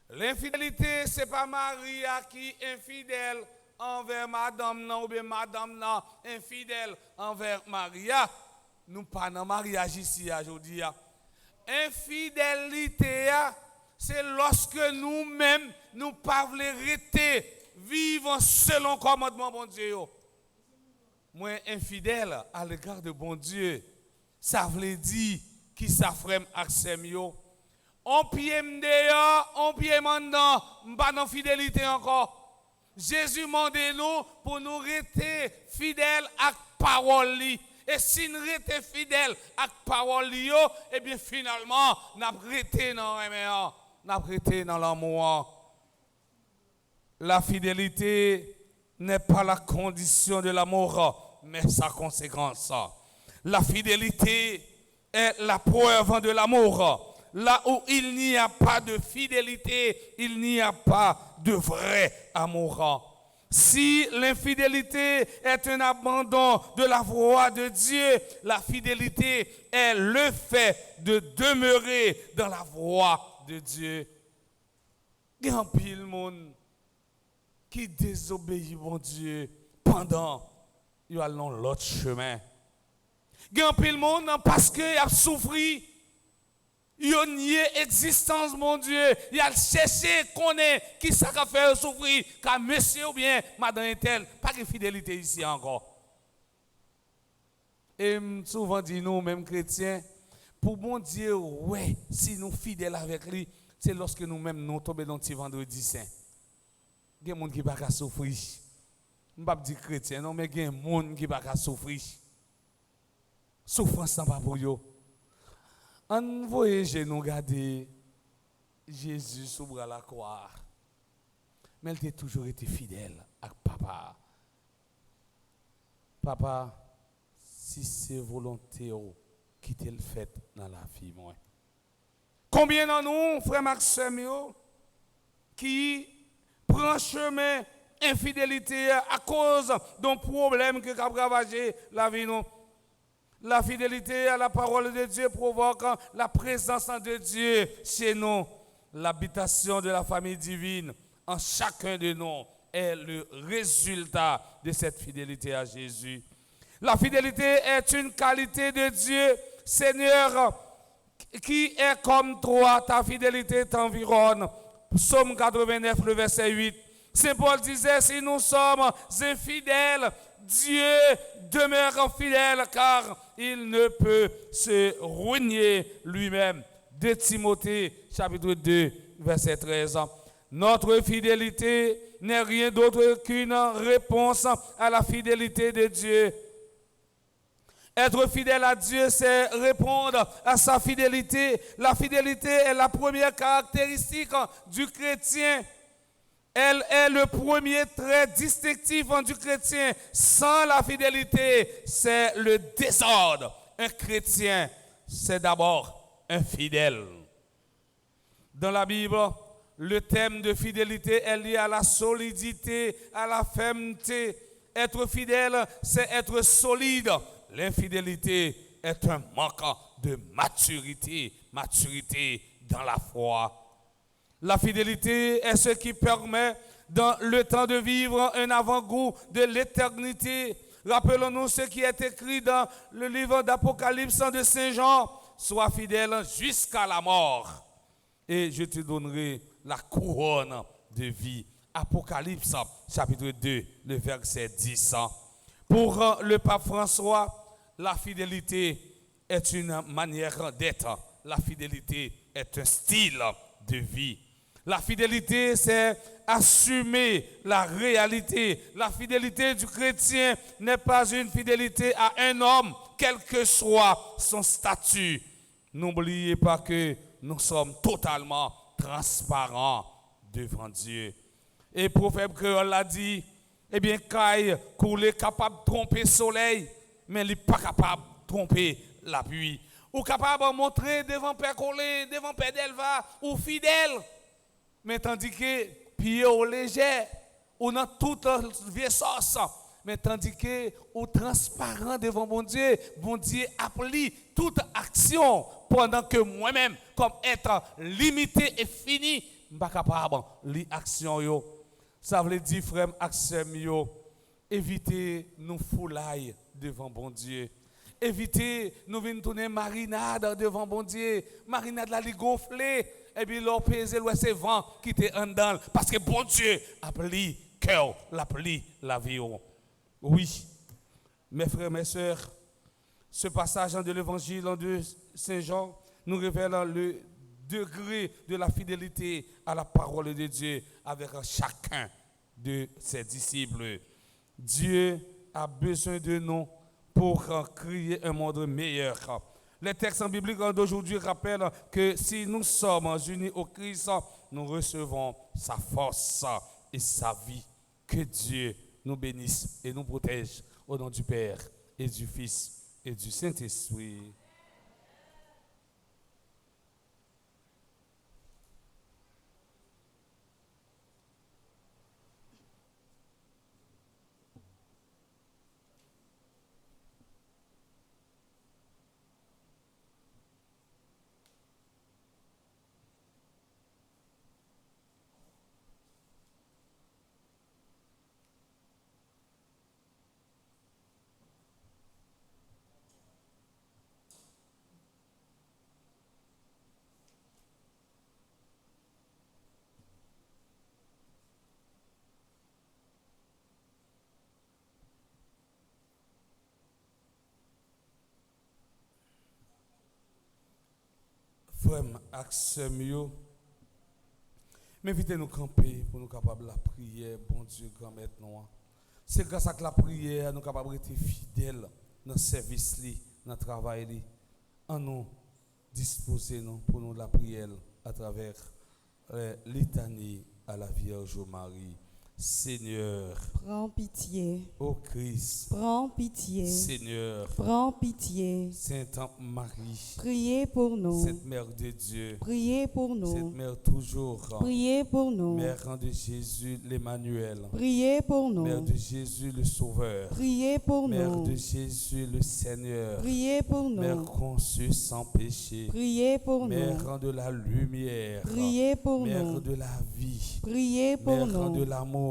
L'infidélité, c'est pas Maria qui est infidèle envers madame non ou bien madame non infidèle envers Maria. Nous pas dans mariage ici aujourd'hui. Infidélité, c'est lorsque nous-mêmes nous pas voulons rester vivre selon commandement bon Dieu. Moi infidèle à l'égard de bon Dieu, ça veut dire qui ça frère accès yo. On pied m'dehors, on pied m'dans, m'pas dans fidélité encore. Jésus mande nous pour nous rester fidèles à parole li. Et si nous restons fidèles à parole li yo, eh bien finalement, n'a rester dans n'a rester dans l'amour. La fidélité n'est pas la condition de l'amour, mais sa conséquence. La fidélité est la preuve de l'amour. Là où il n'y a pas de fidélité, il n'y a pas de vrai amour. Si l'infidélité est un abandon de la voie de Dieu, la fidélité est le fait de demeurer dans la voie de Dieu. Il y a un pile monde qui désobéit mon Dieu pendant qu'il a l'autre chemin. Il y a un pile monde parce qu'il a souffert. Il a nié l'existence, mon Dieu. Il a cherché connaître qui ça a fait souffrir. Car monsieur ou bien madame tel, pas de fidélité ici encore. Et souvent dit nous, même chrétiens, pour mon Dieu, ouais, si nous fidèles avec lui, c'est lorsque nous-mêmes nous tombons dans le vendredi saint. Il y a des gens qui ne peuvent pas souffrir. Je ne vais pas dire chrétien, non, mais il y a des gens qui ne peuvent pas souffrir. Souffrance n'est pas pour eux. En voyage, nous garder Jésus sous bras la croix. Mais elle a toujours été fidèle à papa. Papa, si c'est volonté qui te le fait dans la vie, moi. Combien d'entre nous, frère Maxime, qui prend chemin infidélité à cause d'un problème qui a ravagé la vie, nous? La fidélité à la parole de Dieu provoque la présence de Dieu chez nous. L'habitation de la famille divine en chacun de nous est le résultat de cette fidélité à Jésus. La fidélité est une qualité de Dieu, Seigneur, qui est comme toi, ta fidélité t'environne. Psaume 89, le verset 8. Saint Paul disait, si nous sommes infidèles, Dieu demeure fidèle car il ne peut se renier lui-même. De Timothée, chapitre 2, verset 13. Notre fidélité n'est rien d'autre qu'une réponse à la fidélité de Dieu. Être fidèle à Dieu, c'est répondre à sa fidélité. La fidélité est la première caractéristique du chrétien. Elle est le premier trait distinctif du chrétien. Sans la fidélité, c'est le désordre. Un chrétien, c'est d'abord un fidèle. Dans la Bible, le thème de fidélité est lié à la solidité, à la fermeté. Être fidèle, c'est être solide. L'infidélité est un manque de maturité dans la foi. La fidélité est ce qui permet, dans le temps de vivre, un avant-goût de l'éternité. Rappelons-nous ce qui est écrit dans le livre d'Apocalypse de Saint Jean. Sois fidèle jusqu'à la mort, et je te donnerai la couronne de vie. Apocalypse, chapitre 2, le verset 10. Pour le pape François, la fidélité est une manière d'être. La fidélité est un style de vie. La fidélité, c'est assumer la réalité. La fidélité du chrétien n'est pas une fidélité à un homme, quel que soit son statut. N'oubliez pas que nous sommes totalement transparents devant Dieu. Et prophète créole l'a dit, eh bien, Caïn, qu'on est capable de tromper le soleil, mais il n'est pas capable de tromper la pluie. Ou capable de montrer devant Père Colin, devant Père Delva, ou fidèle. Mais tandis que pied au léger, ou dans toute vieille sauce, mais tandis que ou transparent devant mon Dieu applique toute action pendant que moi-même, comme être limité et fini, je ne suis pas capable de l'action yo. Ça veut dire, frère Axem yo, évitez nous foulailles devant bon Dieu. Évitez nous venir tourner marinade devant bon Dieu. Marinade la li gonflée. Et puis l'on pèse c'est vent qui te en dedans. Parce que bon Dieu a pris cœur, l'a pris la vie. Oui, mes frères, mes sœurs, ce passage de l'évangile de Saint Jean nous révèle le degré de la fidélité à la parole de Dieu avec chacun de ses disciples. Dieu a besoin de nous pour créer un monde meilleur. Les textes bibliques d'aujourd'hui rappellent que si nous sommes unis au Christ, nous recevons sa force et sa vie. Que Dieu nous bénisse et nous protège au nom du Père et du Fils et du Saint-Esprit. Frère Axem yo, m'invitez nous camper pour nous capables la prière, bon Dieu, grand maître nous. C'est grâce à la prière nous capables d'être fidèles dans le service, dans le travail. En nous, disposez-nous pour nous la prière à travers litanie à la Vierge Marie. Seigneur, prends pitié, ô Christ, prends pitié, Seigneur, prends pitié. Sainte Marie, Priez pour nous, cette Mère de Dieu, priez pour cette nous, Mère toujours, priez pour nous, Mère de Jésus l'Emmanuel, priez pour Mère nous, de Jésus le Sauveur, priez pour Mère nous, de Jésus le Seigneur, priez pour Mère nous, conçue sans péché, priez pour nous, Mère de la lumière, priez pour Mère nous, de la vie, priez pour Mère de nous, l'amour,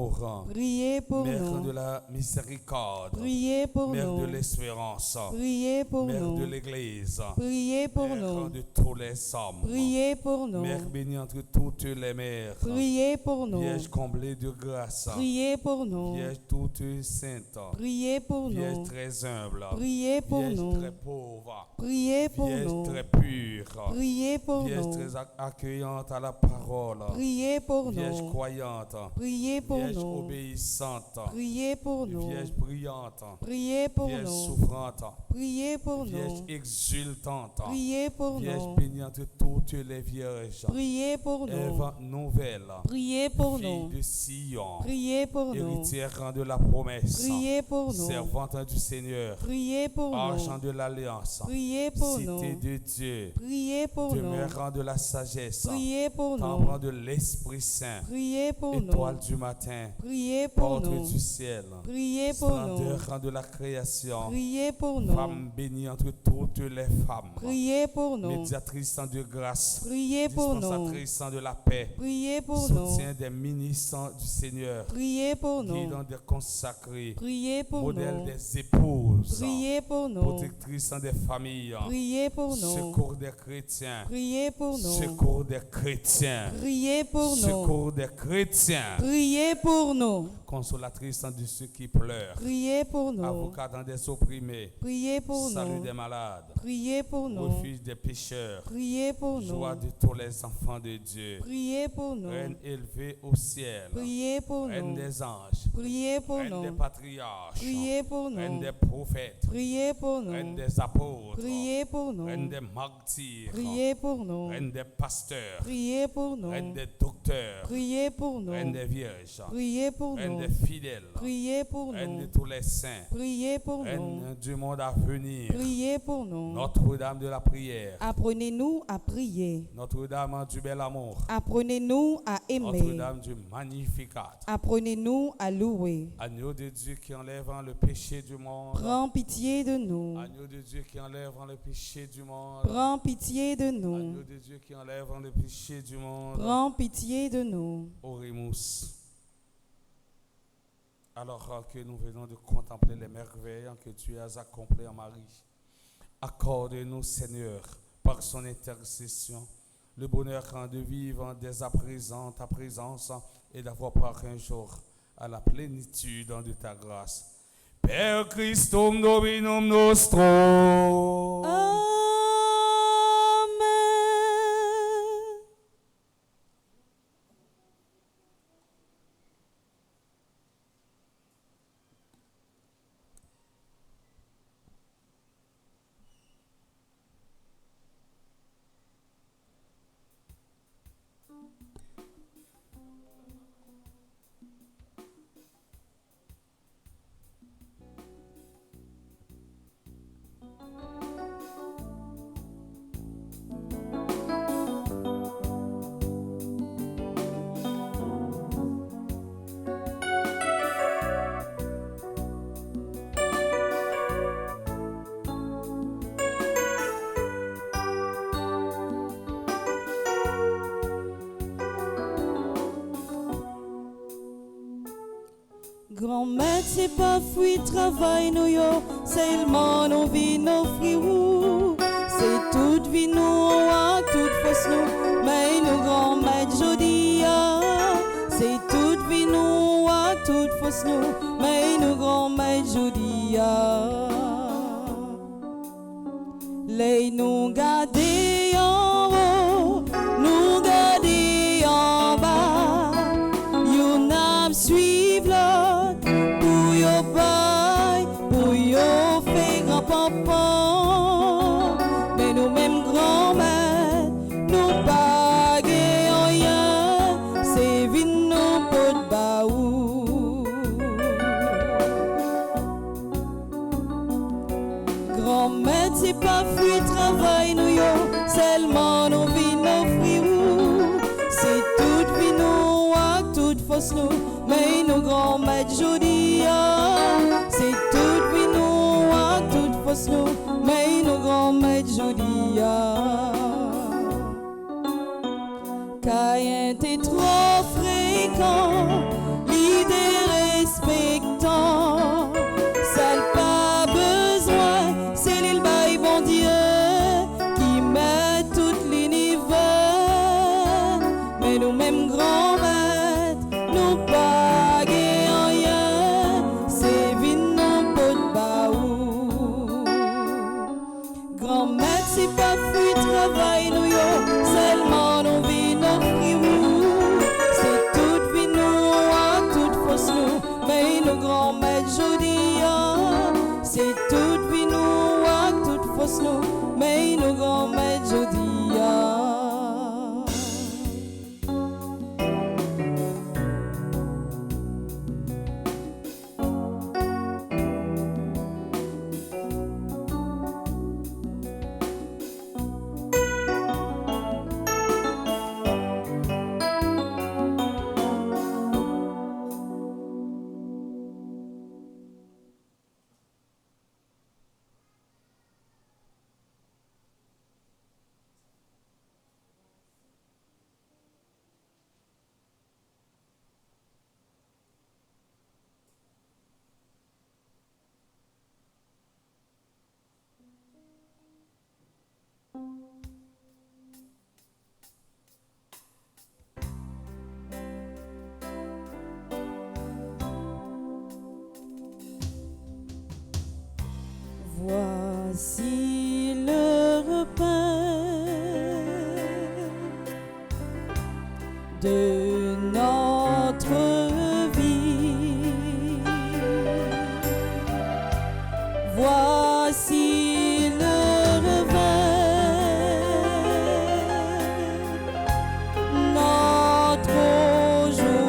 priez pour Mère de nous, la miséricorde, priez pour Mère de nous, l'espérance, priez pour Mère de nous, l'Église, priez pour Mère nous, de tous les hommes, priez pour nous, Mère bénie entre toutes les mères, priez pour nous, Vierge comblée de grâce, priez pour nous, Vierge toute sainte, priez pour Vierge nous, très humble, priez pour Vierge nous, très pauvre, priez pour Vierge nous, très pure, priez pour Vierge nous, très accueillante à la parole, priez pour Vierge nous, croyante, priez pour Vierge nous, obéissante, priez pour nous, Vierge brillante, priez pour Vierge nous, souffrante, priez pour Vierge nous, exultante, priez pour Vierge nous, bénie entre toutes les vierges, priez pour nous, Ève nouvelle, priez pour fille nous, de Sion, priez pour nous, héritière de la promesse, priez pour nous, servante du Seigneur, priez pour argent nous, de l'alliance, priez pour cité nous, de Dieu, priez pour nous, demeurant de la sagesse, priez pour temple nous, de l'Esprit Saint, priez pour étoile nous, du matin, priez pour porte nous, du ciel, priez pour nous, splendeur de la création, priez pour nous, femme bénie entre toutes les femmes, priez pour nous, médiatrice de grâce, priez pour nous, dispensatrice de la paix, priez pour nous, soutien des ministres du Seigneur, priez pour nous, guidant des consacrés, priez pour modèle nous, des épouses, priez pour nous, protectrice des familles, priez pour nous, secours des chrétiens, priez pour nous, secours des chrétiens, priez pour nous, secours des chrétiens, priez pour nous, consolatrice de ceux qui pleurent, priez pour nous, avocat des opprimés, priez pour salut nous, des malades, priez pour nous, refuge des pécheurs, priez pour joie nous, de tous les enfants de Dieu, priez pour nous, reine élevée au ciel, priez pour reine nous, des anges, priez pour reine des nous, patriarches, priez pour reine nous, des prophètes, priez pour reine nous, des apôtres, priez pour reine nous, des martyrs, priez pour nous, reine des pasteurs, priez pour reine nous, des docteurs, priez pour reine nous, des vierges, priez pour reine nous, des fidèles, priez pour reine de nous, tous les saints, priez pour nous, reine du monde à venir, priez pour nous. Notre-Dame de la prière, Apprenez-nous à prier. Notre-Dame du bel amour, Apprenez-nous à aimer. Notre-Dame du magnificat, Apprenez-nous à louer. agneau de Dieu qui enlève le péché du monde, Prends pitié de nous. agneau de Dieu qui enlève le péché du monde, Prends pitié de nous. agneau de Dieu qui enlève le péché du monde. Prends pitié de nous. Oremus. Alors que nous venons de contempler les merveilles que tu as accomplies en Marie, accorde-nous, Seigneur, par son intercession, le bonheur de vivre dès à présent ta présence et d'avoir part un jour à la plénitude de ta grâce. Per Christum Dominum nostrum. Amen. Grand-mère, c'est pas fouille travail nous yo, seulement nous vie nous friou. C'est toute vie nous à toute force nous, mais nous grand-mère jodi c'est toute vie nous à toute force nous, mais nous grand-mère jodi les nous garder en haut, nous garder en bas, you n'ab suivre l'autre, pour yo bail, pour yo faire grand papa, mais nous même grand-mère. c'est pas fruit travail nous yo, seulement nous vin offrir ou. C'est toute vie nous, à toute force nous, mais nous grand maître jodi. C'est toute vie nous, à toute force nous, mais nous grand maître jodi. Caïn t'es trop fréquent, l'idée respectant, ça n'a pas besoin, c'est l'île bail bon Dieu qui met toutes l'univers, mais nous-mêmes grands maîtres, nous pas rien, c'est vine non pot de baou. Grand maître, c'est pas fruit travail nous yo, seulement nous vine offrir ou. C'est toute vie nous, à toute force nous, mais nous grand maître jodi. C'est toute vie nous, à toute force nous, mais nous grand maître jodi. Voici le repas de notre vie. Voici le repas, notre aujourd'hui.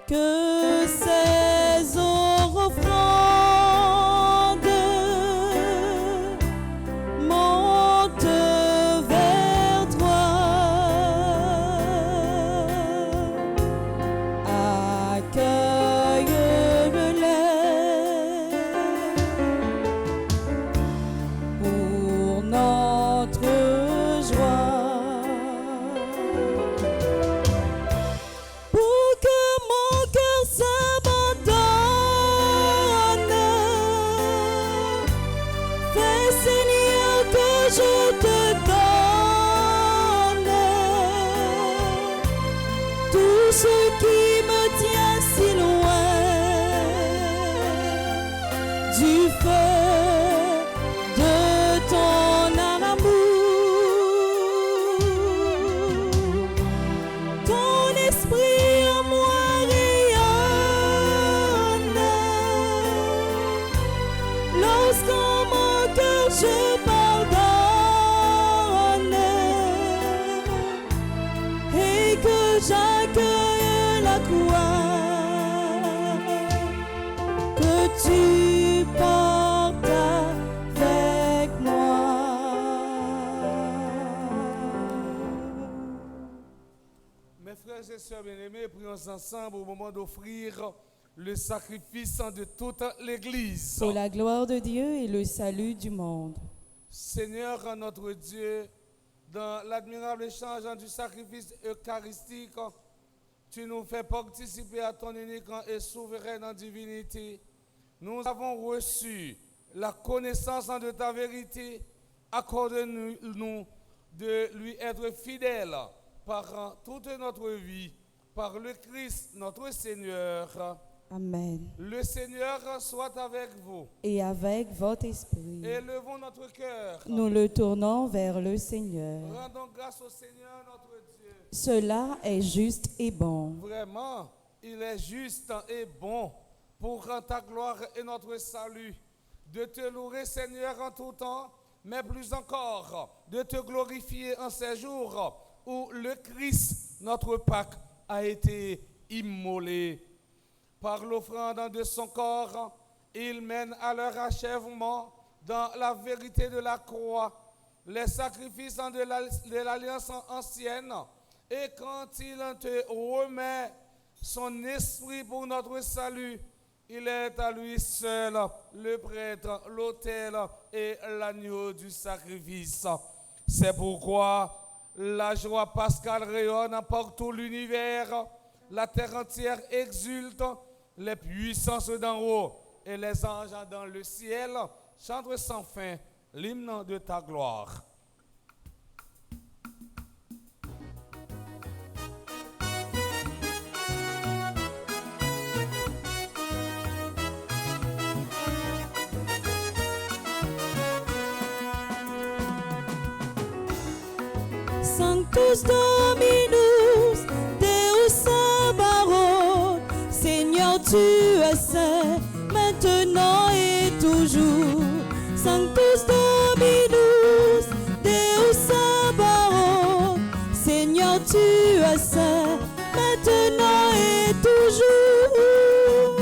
Que ces offrandes montent vers toi. Accueille-les pour notre joie. Pour que mon cœur s'abandonne, fais Seigneur que je te donne tout ce qui me tient si loin du feu de ton amour. Ton esprit en moi rayonne lorsqu'en mon cœur je pardonne et que j'accueille la croix que tu portes avec moi. Mes frères et sœurs bien-aimés, prions ensemble au moment d'offrir le sacrifice de toute l'Église. Pour la gloire de Dieu et le salut du monde. Seigneur notre Dieu, dans l'admirable échange du sacrifice eucharistique, tu nous fais participer à ton unique et souveraine divinité. Nous avons reçu la connaissance de ta vérité. Accorde-nous de lui être fidèles par toute notre vie, par le Christ notre Seigneur. Amen. Le Seigneur soit avec vous. Et avec votre esprit, Élevons notre cœur. nous le tournons vers le Seigneur. Rendons grâce au Seigneur notre Dieu. Cela est juste et bon. Vraiment, il est juste et bon pour ta gloire et notre salut, de te louer Seigneur en tout temps, mais plus encore, de te glorifier en ces jours où le Christ, notre Pâque, a été immolé. par l'offrande de son corps, il mène à leur achèvement dans la vérité de la croix les sacrifices de l'alliance ancienne. Et quand il te remet son esprit pour notre salut, il est à lui seul le prêtre, l'autel et l'agneau du sacrifice. C'est pourquoi la joie pascale rayonne par tout l'univers, la terre entière exulte, les puissances d'en haut et les anges dans le ciel chantent sans fin l'hymne de ta gloire. Sanctus Dominus, Deus Sabaoth, Seigneur tu es saint, maintenant et toujours. Sanctus Dominus, Deus Sabaoth, Seigneur tu es saint, maintenant et toujours.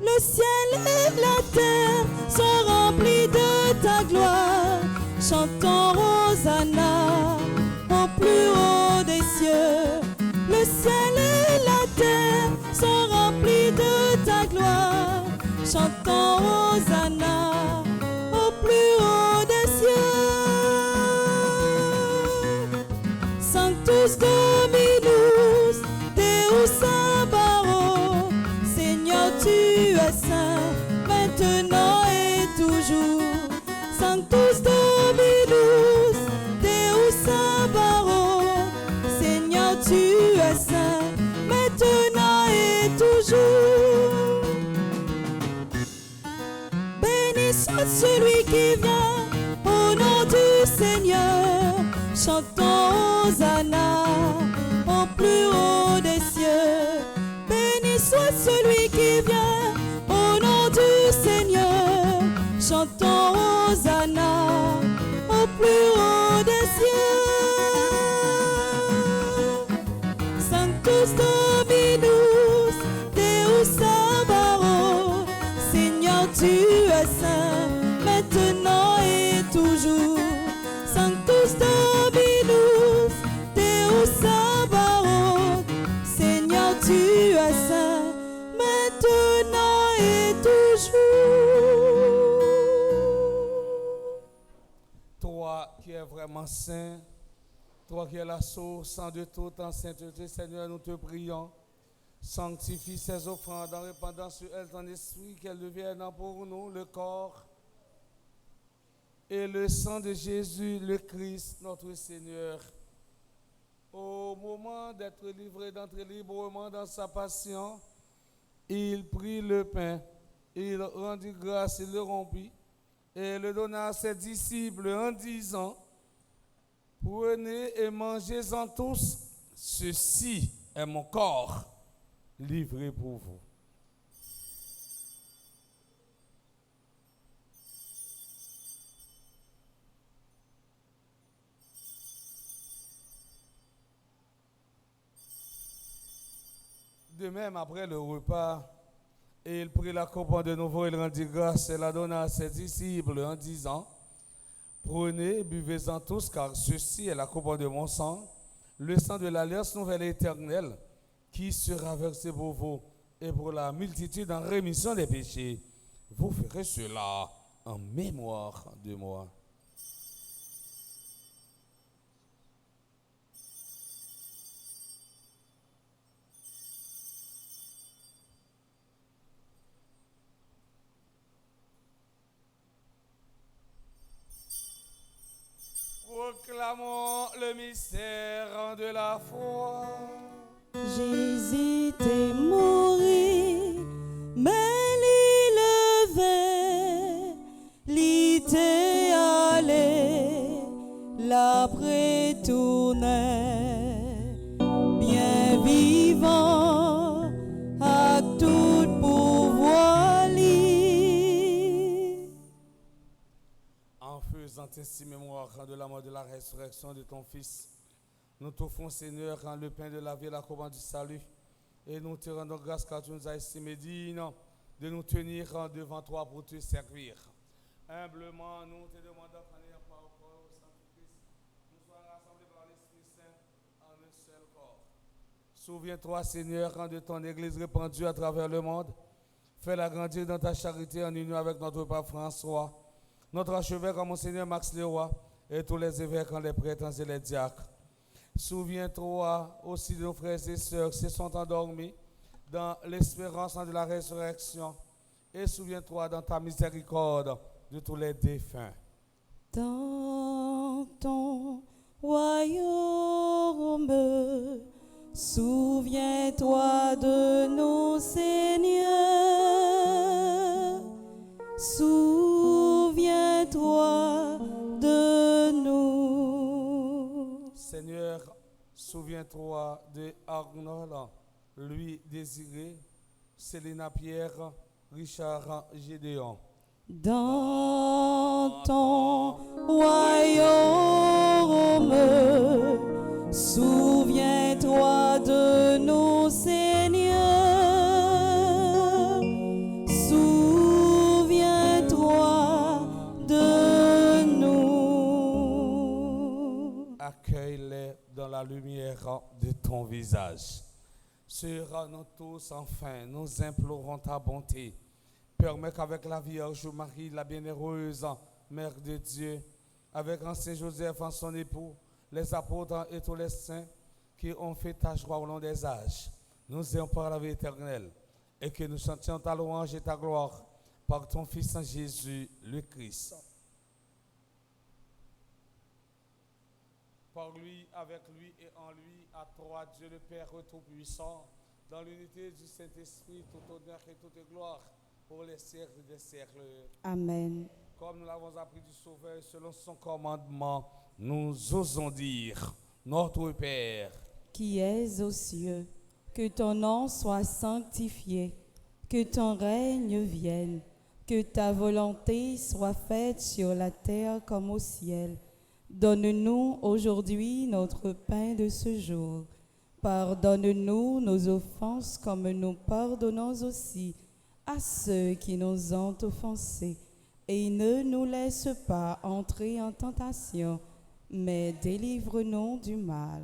Le ciel et la terre sont remplis de ta gloire. Chantons Hosanna au plus haut des cieux. Le ciel et la terre sont remplis de ta gloire. Chantons Hosanna au plus haut des cieux. Sanctus Dominus, Deus Sabaoth, Seigneur tu es saint, maintenant et toujours. Sanctus Dominus, Deus Sabaoth, Seigneur tu es saint, maintenant et toujours. Béni soit celui qui vient au nom du Seigneur. Chantons Hosanna au plus haut des cieux. Béni soit celui qui vient au nom du Seigneur. Chantons Hosanna au plus haut des cieux. Sanctus Dominus, Deus Sabaoth, Seigneur tu es saint, maintenant et toujours. Sanctus Dominus, Deus Sabaoth, Seigneur tu es saint, maintenant et toujours. Toi qui es vraiment saint, toi qui es la source de toute en sainteté, Seigneur, nous te prions. Sanctifie ces offrandes en répandant sur elles ton esprit, qu'elles deviennent pour nous le corps et le sang de Jésus, le Christ, notre Seigneur. Au moment d'être livré, d'entrer librement dans sa passion, il prit le pain, il rendit grâce, il le rompit et le donna à ses disciples en disant: prenez et mangez-en tous, ceci est mon corps livré pour vous. De même, après le repas, il prit la coupe de nouveau, il rendit grâce et la donna à ses disciples en disant: prenez, buvez-en tous, car ceci est la coupe de mon sang, le sang de l'alliance nouvelle et éternelle, qui sera versé pour vous et pour la multitude en rémission des péchés. Vous ferez cela en mémoire de moi. Proclamons le mystère de la foi. Jésus t'est mourir, mais l'élevé, l'ité allé, l'après tournait, bien vivant, à tout pouvoir libre. En faisant ainsi mémoire de la mort et de la résurrection de ton Fils, nous t'offrons, Seigneur, le pain de la vie et la couronne du salut, Et nous te rendons grâce car tu nous as estimé digne de nous tenir devant toi pour te servir. Humblement, nous te demandons par au corps au Saint-Christ, nous soyons rassemblés par l'Esprit Saint en un seul corps. Souviens-toi, Seigneur, de ton Église répandue à travers le monde. Fais-la grandir dans ta charité en union avec notre pape François, notre archevêque, Monseigneur Max Leroy, et tous les évêques, les prêtres et les diacres. Souviens-toi aussi de nos frères et sœurs qui se sont endormis dans l'espérance de la résurrection. Et souviens-toi dans ta miséricorde de tous les défunts. Dans ton royaume, souviens-toi de nos seigneurs. Souviens-toi de nous. Seigneur, souviens-toi de Arnold, Louis Désiré, Célina Pierre, Richard Gédéon. Dans ton royaume, souviens-toi de nos seigneurs. Souviens-toi de nous. Accueille-les dans la lumière de ton visage. Sur nous tous, enfin, nous implorons ta bonté. Permets qu'avec la Vierge Marie, la bienheureuse Mère de Dieu, avec Saint Joseph, son époux, les apôtres et tous les saints qui ont fait ta joie au long des âges, nous ayons par la vie éternelle et que nous chantions ta louange et ta gloire par ton Fils Jésus, le Christ. Par lui, avec lui et en lui, à toi, Dieu le Père Tout-Puissant, dans l'unité du Saint-Esprit, tout honneur et toute gloire, pour les siècles des siècles. Amen. Comme nous l'avons appris du Sauveur, selon son commandement, nous osons dire, notre Père, qui es aux cieux, que ton nom soit sanctifié, que ton règne vienne, que ta volonté soit faite sur la terre comme au ciel. Donne-nous aujourd'hui notre pain de ce jour. Pardonne-nous nos offenses comme nous pardonnons aussi à ceux qui nous ont offensés. Et ne nous laisse pas entrer en tentation, mais délivre-nous du mal.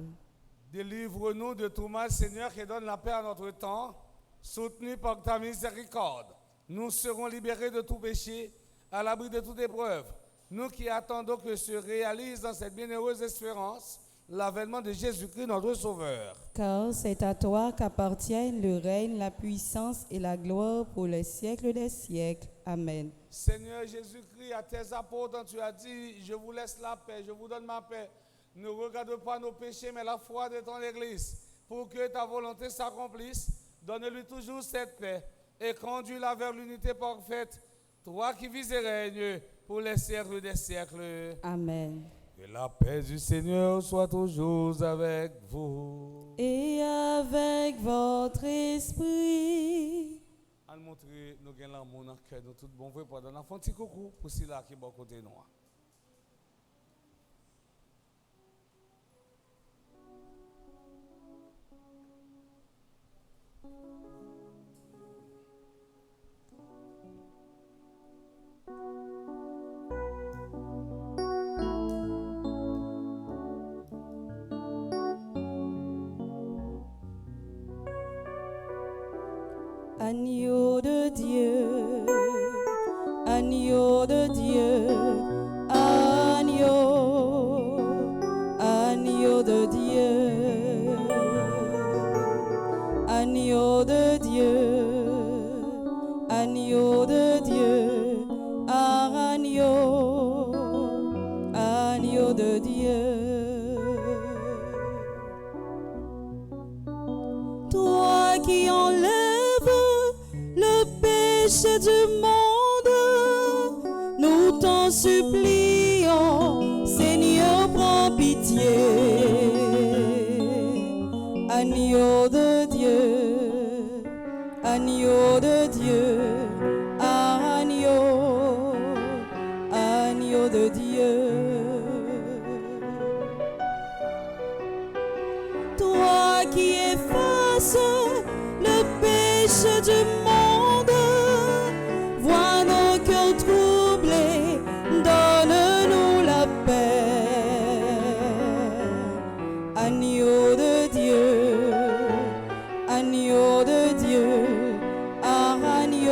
Délivre-nous de tout mal, Seigneur, et donne la paix à notre temps. Soutenu par ta miséricorde, nous serons libérés de tout péché, à l'abri de toute épreuve. Nous qui attendons que se réalise dans cette bienheureuse espérance l'avènement de Jésus-Christ, notre Sauveur. Car c'est à toi qu'appartiennent le règne, la puissance et la gloire pour les siècles des siècles. Amen. Seigneur Jésus-Christ, à tes apôtres, tu as dit, je vous laisse la paix, je vous donne ma paix. Ne regarde pas nos péchés, mais la foi de ton Église. Pour que ta volonté s'accomplisse, donne-lui toujours cette paix et conduis-la vers l'unité parfaite. Toi qui vis et règnes pour les siècles des siècles. Amen. Que la paix du Seigneur soit toujours avec vous. Et avec votre esprit. À nous montrer, nous avons l'amour dans le cœur, nous tout bon vrai pour donner un petit coucou pour ceux qui sont à côté de nous. Agneau de Dieu, agneau de Dieu, agneau, agneau de Dieu, agneau de Dieu, agneau de Dieu, agneau, agneau de Dieu. Toi qui enlèves le péché du monde, nous t'en supplions, Seigneur, prends pitié. Agneau de Dieu, agneau de Dieu, agneau, agneau de Dieu. Toi qui effaces péchés du monde. Vois nos cœurs troublés, donne-nous la paix. Agneau de Dieu, agneau de Dieu, agneau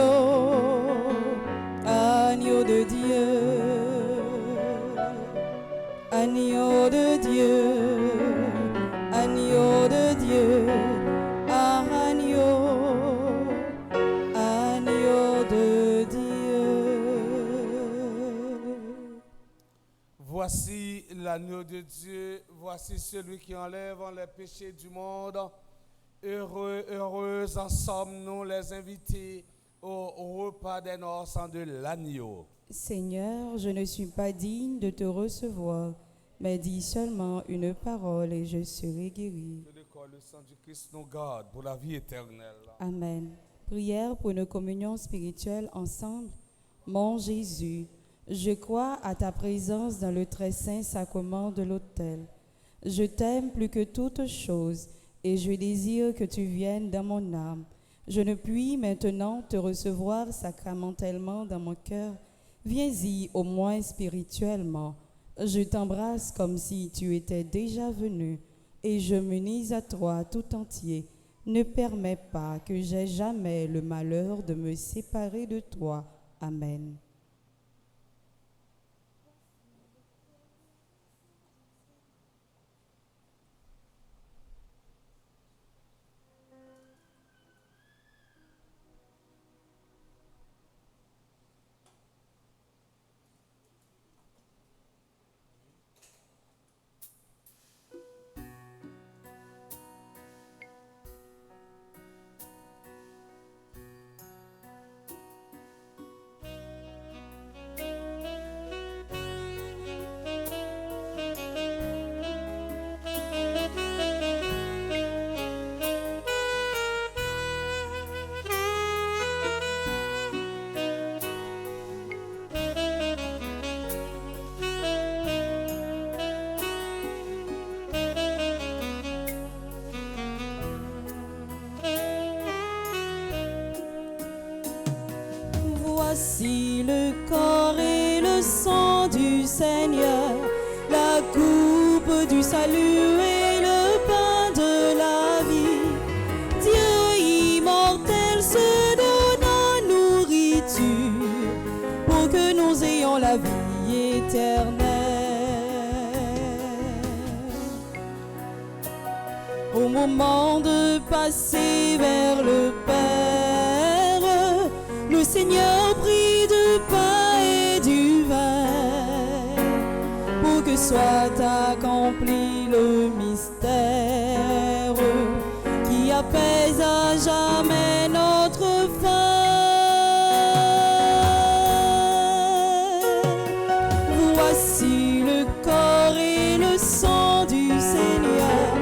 de Dieu, agneau de Dieu, agneau de Dieu, agneau de Dieu. Voici l'agneau de Dieu, voici celui qui enlève les péchés du monde. Heureux, heureuses en sommes-nous les invités au repas des noces de l'agneau. Seigneur, je ne suis pas digne de te recevoir, mais dis seulement une parole et je serai guéri. Que le corps et le sang du Christ nous garde pour la vie éternelle. Amen. Prière pour une communion spirituelle ensemble. Mon Jésus, je crois à ta présence dans le très saint sacrement de l'autel. Je t'aime plus que toute chose et je désire que tu viennes dans mon âme. Je ne puis maintenant te recevoir sacramentellement dans mon cœur. Viens-y au moins spirituellement. Je t'embrasse comme si tu étais déjà venu et je m'unis à toi tout entier. Ne permets pas que j'aie jamais le malheur de me séparer de toi. Amen. Voici le corps et le sang du Seigneur, la coupe du salut et le pain de la vie. Dieu immortel se donne en nourriture pour que nous ayons la vie éternelle. Au moment de passer vers le Père, le Seigneur prit du pain et du vin pour que soit accompli le mystère qui apaise à jamais notre faim. Voici le corps et le sang du Seigneur,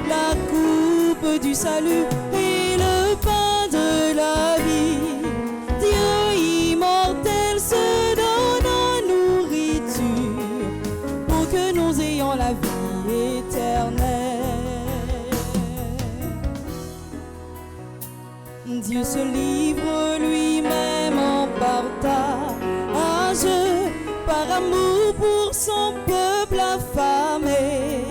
la coupe du salut et le pain de la vie. Dieu immortel se donne en nourriture pour que nous ayons la vie éternelle. Dieu se livre lui-même en partage par amour pour son peuple affamé.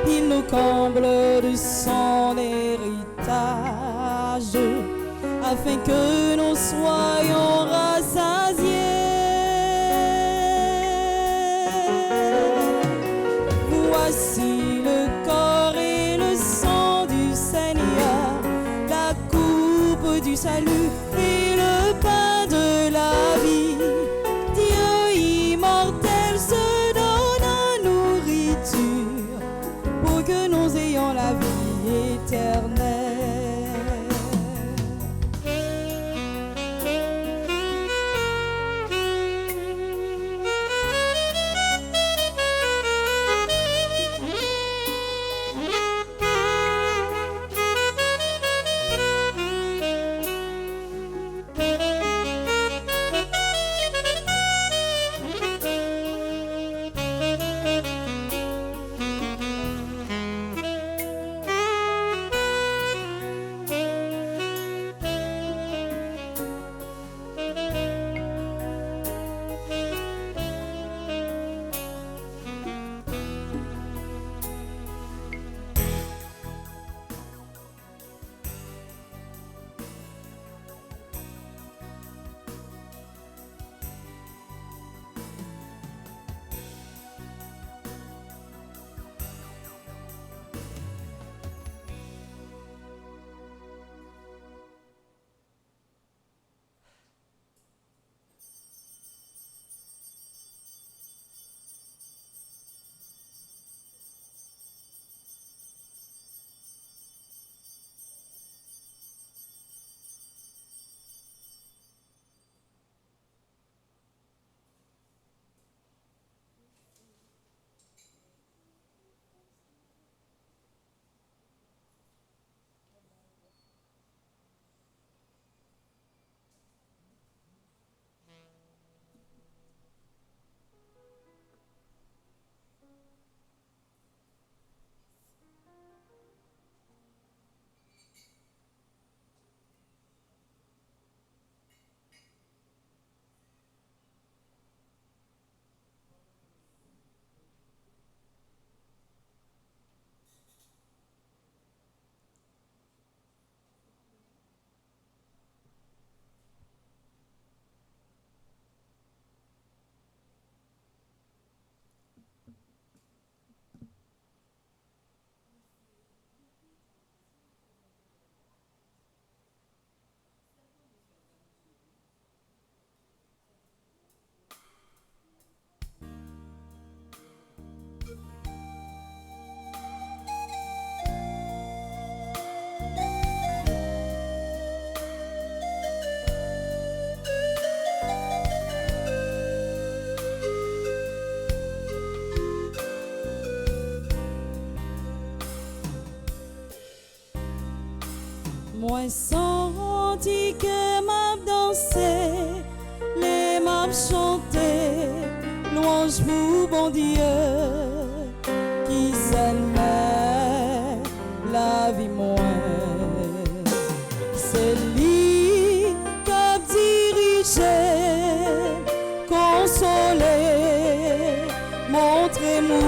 Il nous comble de son héritage afin que nous soyons rassasiés. Voici le corps et le sang du Seigneur, la coupe du salut et le pain de la vie. Dieu immortel se donne en nourriture pour que nous ayons la vie éternelle. Moi senti que m'a dansé, les m'a chanté, louange pour bon Dieu, qui s'aimait la vie moi. C'est lui qui a dirigé, consolé, montrez-moi,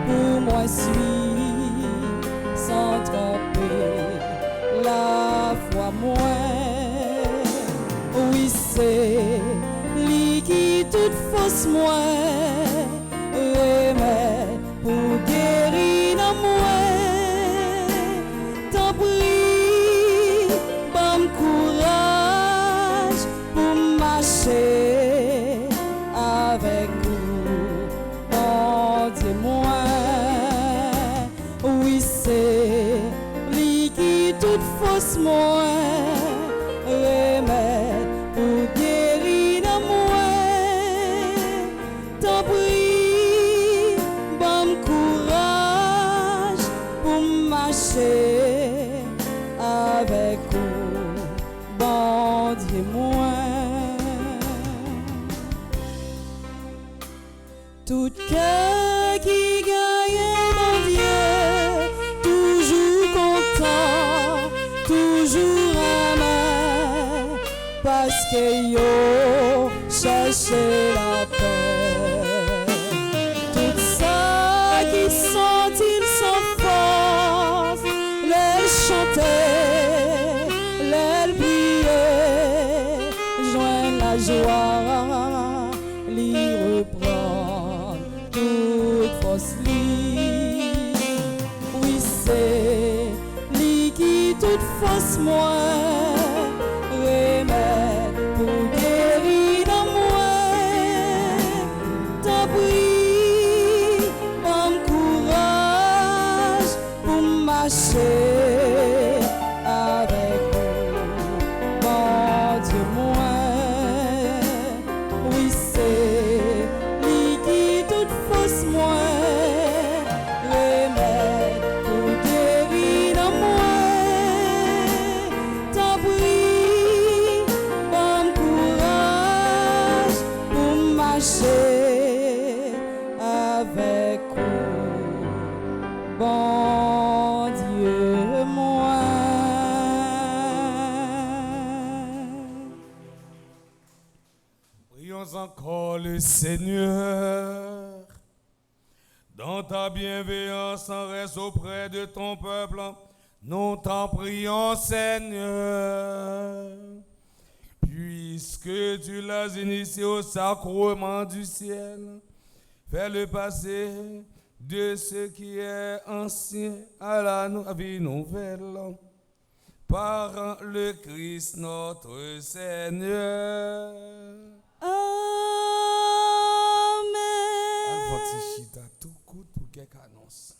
pour moi suis sans tromper la foi moi. Oui, c'est lui qui toute fausse moi remet pour guérir dans moi. T'en prie, bon courage pour marcher avec vous, bon Dieu moi. Oui, c'est lui qui toute fausse moi remet pour guérir dans moi. T'en prie, bon courage pour marcher avec vous, bon Dieu moi. Tout cœur qui gagne mon Dieu, toujours content, toujours aimé, parce que yo cherche la paix. Tout ça qui sont ils sans force, les chanter, les prier, joindre la joie, l'y reprendre toute force li. Oui, c'est lui qui toute force moi remet pour guérir dans moi. T'en prie, bon courage pour marcher avec vous, bon Dieu moi. Oui, c'est lui qui toute force moi remet pour guérir dans moi. T'en prie, bon courage pour marcher avec vous, bon Dieu moi. Prions encore le Seigneur. Dans ta bienveillance, en reste auprès de ton peuple. Nous t'en prions, Seigneur. Puisque tu l'as initié au sacrement du ciel, fais-le passer de ce qui est ancien à la vie nouvelle. Par le Christ notre Seigneur. Amen. Votre chita tout court pour quelques annonces.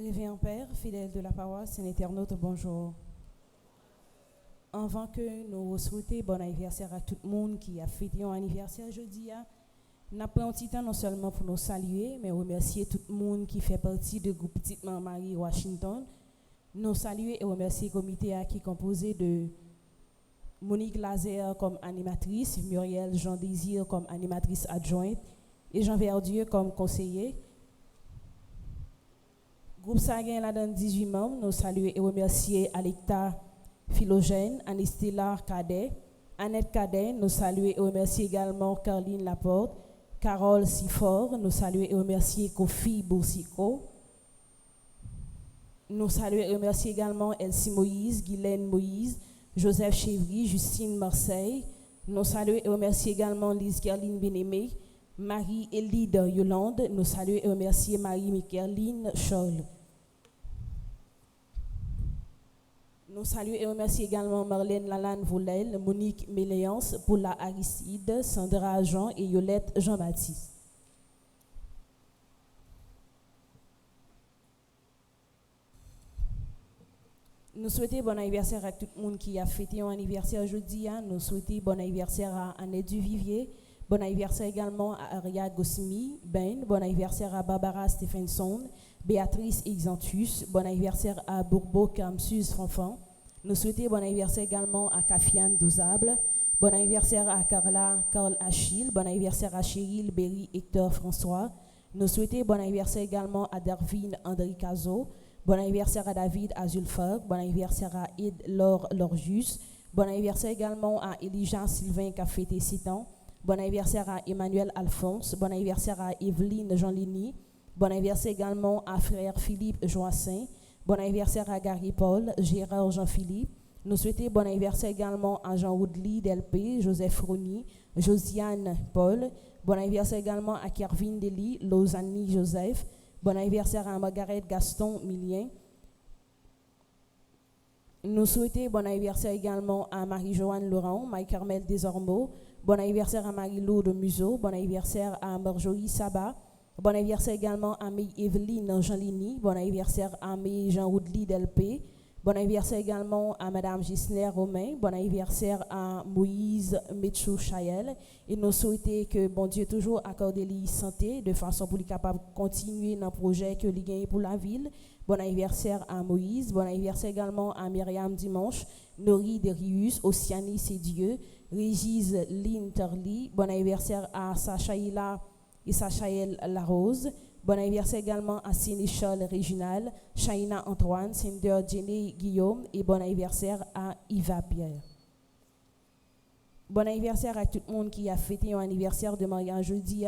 Révérend Père, fidèle de la paroisse, un internaute, bonjour. Avant que nous souhaiter bon anniversaire à tout le monde qui a fêté un anniversaire jeudi, nous pris un petit temps non seulement pour nous saluer, mais remercier tout le monde qui fait partie du groupe Petite Maman Marie Washington. Nous saluer et remercier le comité qui est composé de Monique Lazer comme animatrice, Muriel Jean Désir comme animatrice adjointe et Jean Verdieu comme conseiller. Groupe Saguen là dans 18 membres, nous saluer et remercier Alecta Philogène, Anestella Cadet, Annette Cadet, nous saluer et remercier également Caroline Laporte, Carole Sifort, nous saluer et remercier Kofi Boursicot. Nous saluer et remercier également Elsie Moïse, Guylaine Moïse, Joseph Chevry, Justine Marseille. Nous saluer et remercier également Lise Kerline Bénémé, Marie-Élide Yolande. Nous saluer et remercier Marie-Micheline Scholl. Nous saluons et remercions également Marlène Lalane Voulel, Monique Méléance, Paula Aristide, Sandra Jean et Yolette Jean-Baptiste. Nous souhaitons bon anniversaire à tout le monde qui a fêté un anniversaire aujourd'hui. Nous souhaitons bon anniversaire à Annette Duvivier. Bon anniversaire également à Aria Gosmi Ben. Bon anniversaire à Barbara Stephenson. Béatrice Exantus. Bon anniversaire à Bourbeau Kamsus Fanfan. Nous souhaitons bon anniversaire également à Kafiane Dozable. Bon anniversaire à Carl Achille. Bon anniversaire à Cheryl Berry Hector François. Nous souhaitons bon anniversaire également à Darwin André Cazot. Bon anniversaire à David Azulfag. Bon anniversaire à Ed Laure Lorjus. Bon anniversaire également à Elijah Sylvain qui a fêté 7 ans. Bon anniversaire à Emmanuel Alphonse. Bon anniversaire à Evelyne Jean-Lini. Bon anniversaire également à frère Philippe Joassin. Bon anniversaire à Gary Paul, Gérard Jean-Philippe. Nous souhaitons bon anniversaire également à Jean Woodley Delpé, Joseph Rony, Josiane Paul. Bon anniversaire également à Kervin Deli, Lausanne Joseph. Bon anniversaire à Margaret Gaston Milien. Nous souhaitons bon anniversaire également à Marie-Joanne Laurent, Marie-Carmel Desormeaux. Bon anniversaire à Marie-Lou de Museau. Bon anniversaire à Marjorie Sabat. Bon anniversaire également à Evelyne Jean-Lini. Bon anniversaire à Jean Woodley Delpé. Bon anniversaire également à Madame Gisner Romain. Bon anniversaire à Moïse Metchou Chayel. Et nous souhaitons que bon Dieu toujours accorde lui santé de façon pour lui capable de continuer dans le projet que lui gagne pour la ville. Bon anniversaire à Moïse. Bon anniversaire également à Myriam Dimanche, Nori Derius, Oceanie C'est Dieu, Régise Linterly. Bon anniversaire à Sachaïla et Sachaël Larose. Bon anniversaire également à Sénéchal Réginal, Shaina Antoine, Cinder Jenny Guillaume et bon anniversaire à Yva Pierre. Bon anniversaire à tout le monde qui a fêté un anniversaire de mariage jeudi.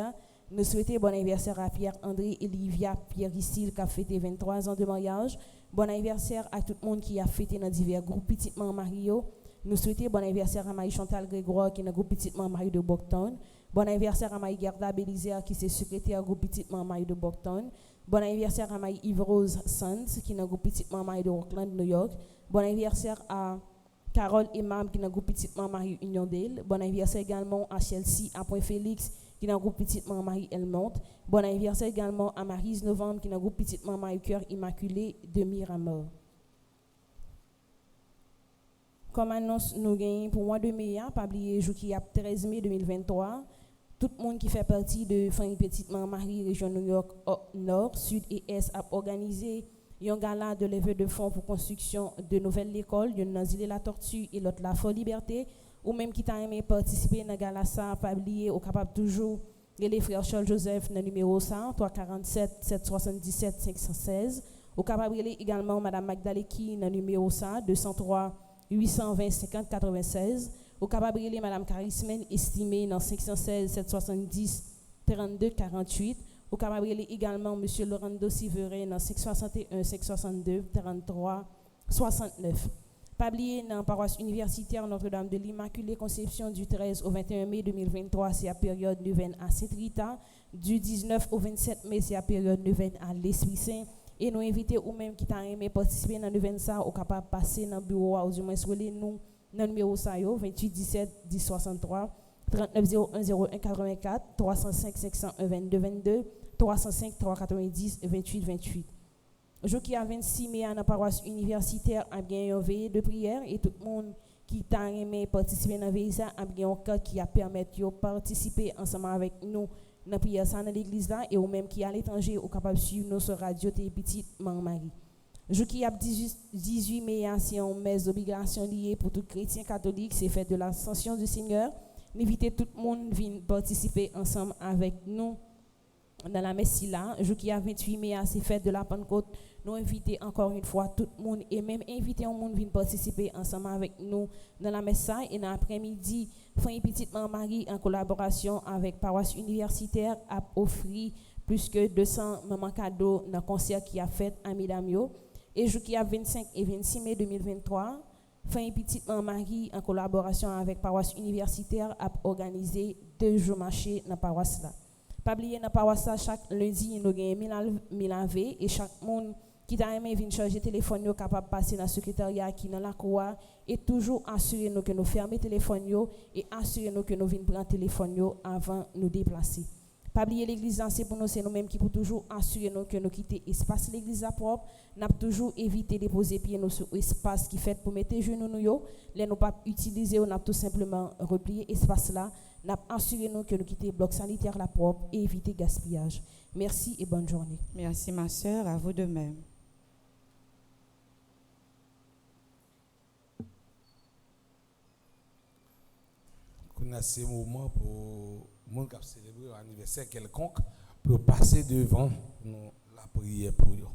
Nous souhaitons bon anniversaire à Pierre-André et Livia Pierre-Issile qui a fêté 23 ans de mariage. Bon anniversaire à tout le monde qui a fêté dans divers groupes Petitement Mario. Nous souhaitons bon anniversaire à Marie-Chantal Grégoire qui est dans le groupe Petitement Mario de Bocton. Bon anniversaire à Marie-Gerda Bélizer qui est secrétaire groupe Petitement Mario de Bocton. Bon anniversaire à Marie-Yves-Rose Sands qui est dans le groupe Petitement Mario de Rockland, New York. Bon anniversaire à Carole Imam qui est dans le groupe Petitement Mario Uniondale. Bon anniversaire également à Chelsea à Point-Félix qui est dans le groupe Petitement Marie Elmont. Bon anniversaire également à Maryse Novembre qui est dans le groupe Petitement Marie Cœur Immaculé de Miramar. Comme annonce, nous gagnons pour mois de mai, pas oublier jour qui a 13 mai 2023. Tout le monde qui fait partie de Famille Petitement Marie, région New York Nord, Sud et Est a organisé un gala de levée de fonds pour construction de nouvelles écoles, une dans l'île La Tortue et l'autre La Folle Liberté, ou même qui t'a aimé participer dans le gala ça, pas oublier, au capable toujours les frères Charles Joseph dans le numéro 100, 347 777 516, au capable également Madame Magdaleki dans le numéro 100, 203 820 50 96. Au capable Madame Charismen estimée dans 516 770 32 48. Au capable également Monsieur Laurando Siverin dans 561 562 33 69. Pas oublier dans la paroisse universitaire Notre-Dame de l'Immaculée Conception du 13 au 21 mai 2023, c'est la période neuvaine à Saint-Rita. Du 19 au 27 mai, c'est la période neuvaine à l'Esprit Saint. Et nous invitons ou même qui t'a aimé participer dans le neuvaine ça, au capable passer dans le bureau ou du moins nous dans le numéro 28 17 10 63 39 01 01 84 305 501 22 22 305 390 28 28. Jour qui a 26 mai dans la paroisse universitaire a bien une veillée de prière et tout le monde qui t'a aimé participer dans la veillée ça a bien un cas qui a permis de participer ensemble avec nous dans la prière ça dans l'église là et ou même qui à l'étranger ou capable de suivre nous sur radio Petitement Marie. Jour qui a 18 mai, c'est une messe d'obligation liée pour tout chrétien catholique, c'est fait de l'ascension du Seigneur. N'invitez tout le monde à participer ensemble avec nous dans la messe là. Jour qui a 28 mai, c'est fait de la Pentecôte. Nous invitons encore une fois tout le monde et même inviter un monde à participer ensemble avec nous dans la messe et dans l'après-midi, Famille Petitement Marie en collaboration avec Paroisse Universitaire a offert plus que 200 moments cadeaux dans le concert qui a fait à Midamio. Et jour qui a 25 et 26 mai 2023, Famille Petitement Marie, en collaboration avec Paroisse Universitaire, a organisé 2 jours marché dans la paroisse là. Pas oublier dans la paroisse là, chaque lundi, nous avons 1000 et chaque monde qui t'a aimé venir charger téléphone yo capable passer dans le secrétariat qui dans la cour et toujours assurer nous que nous fermer téléphone yo et assurer nous que nous venons prendre téléphone yo avant nous déplacer. Pas oublier l'église c'est pour nous, c'est nous-mêmes qui pour toujours assurer nous que nous quitter espace l'église à propre, n'a toujours éviter de poser pied nous sur espace qui fait pour mettre genoux nous yo, les nous pas utiliser, on a tout simplement replier espace là, n'a assuré nous que nous quitter bloc sanitaire la propre et éviter gaspillage. Merci et bonne journée. Merci ma sœur, à vous de même. On a ces moments pour monde qui a célébré un anniversaire quelconque pour passer devant nous la prière pour eux.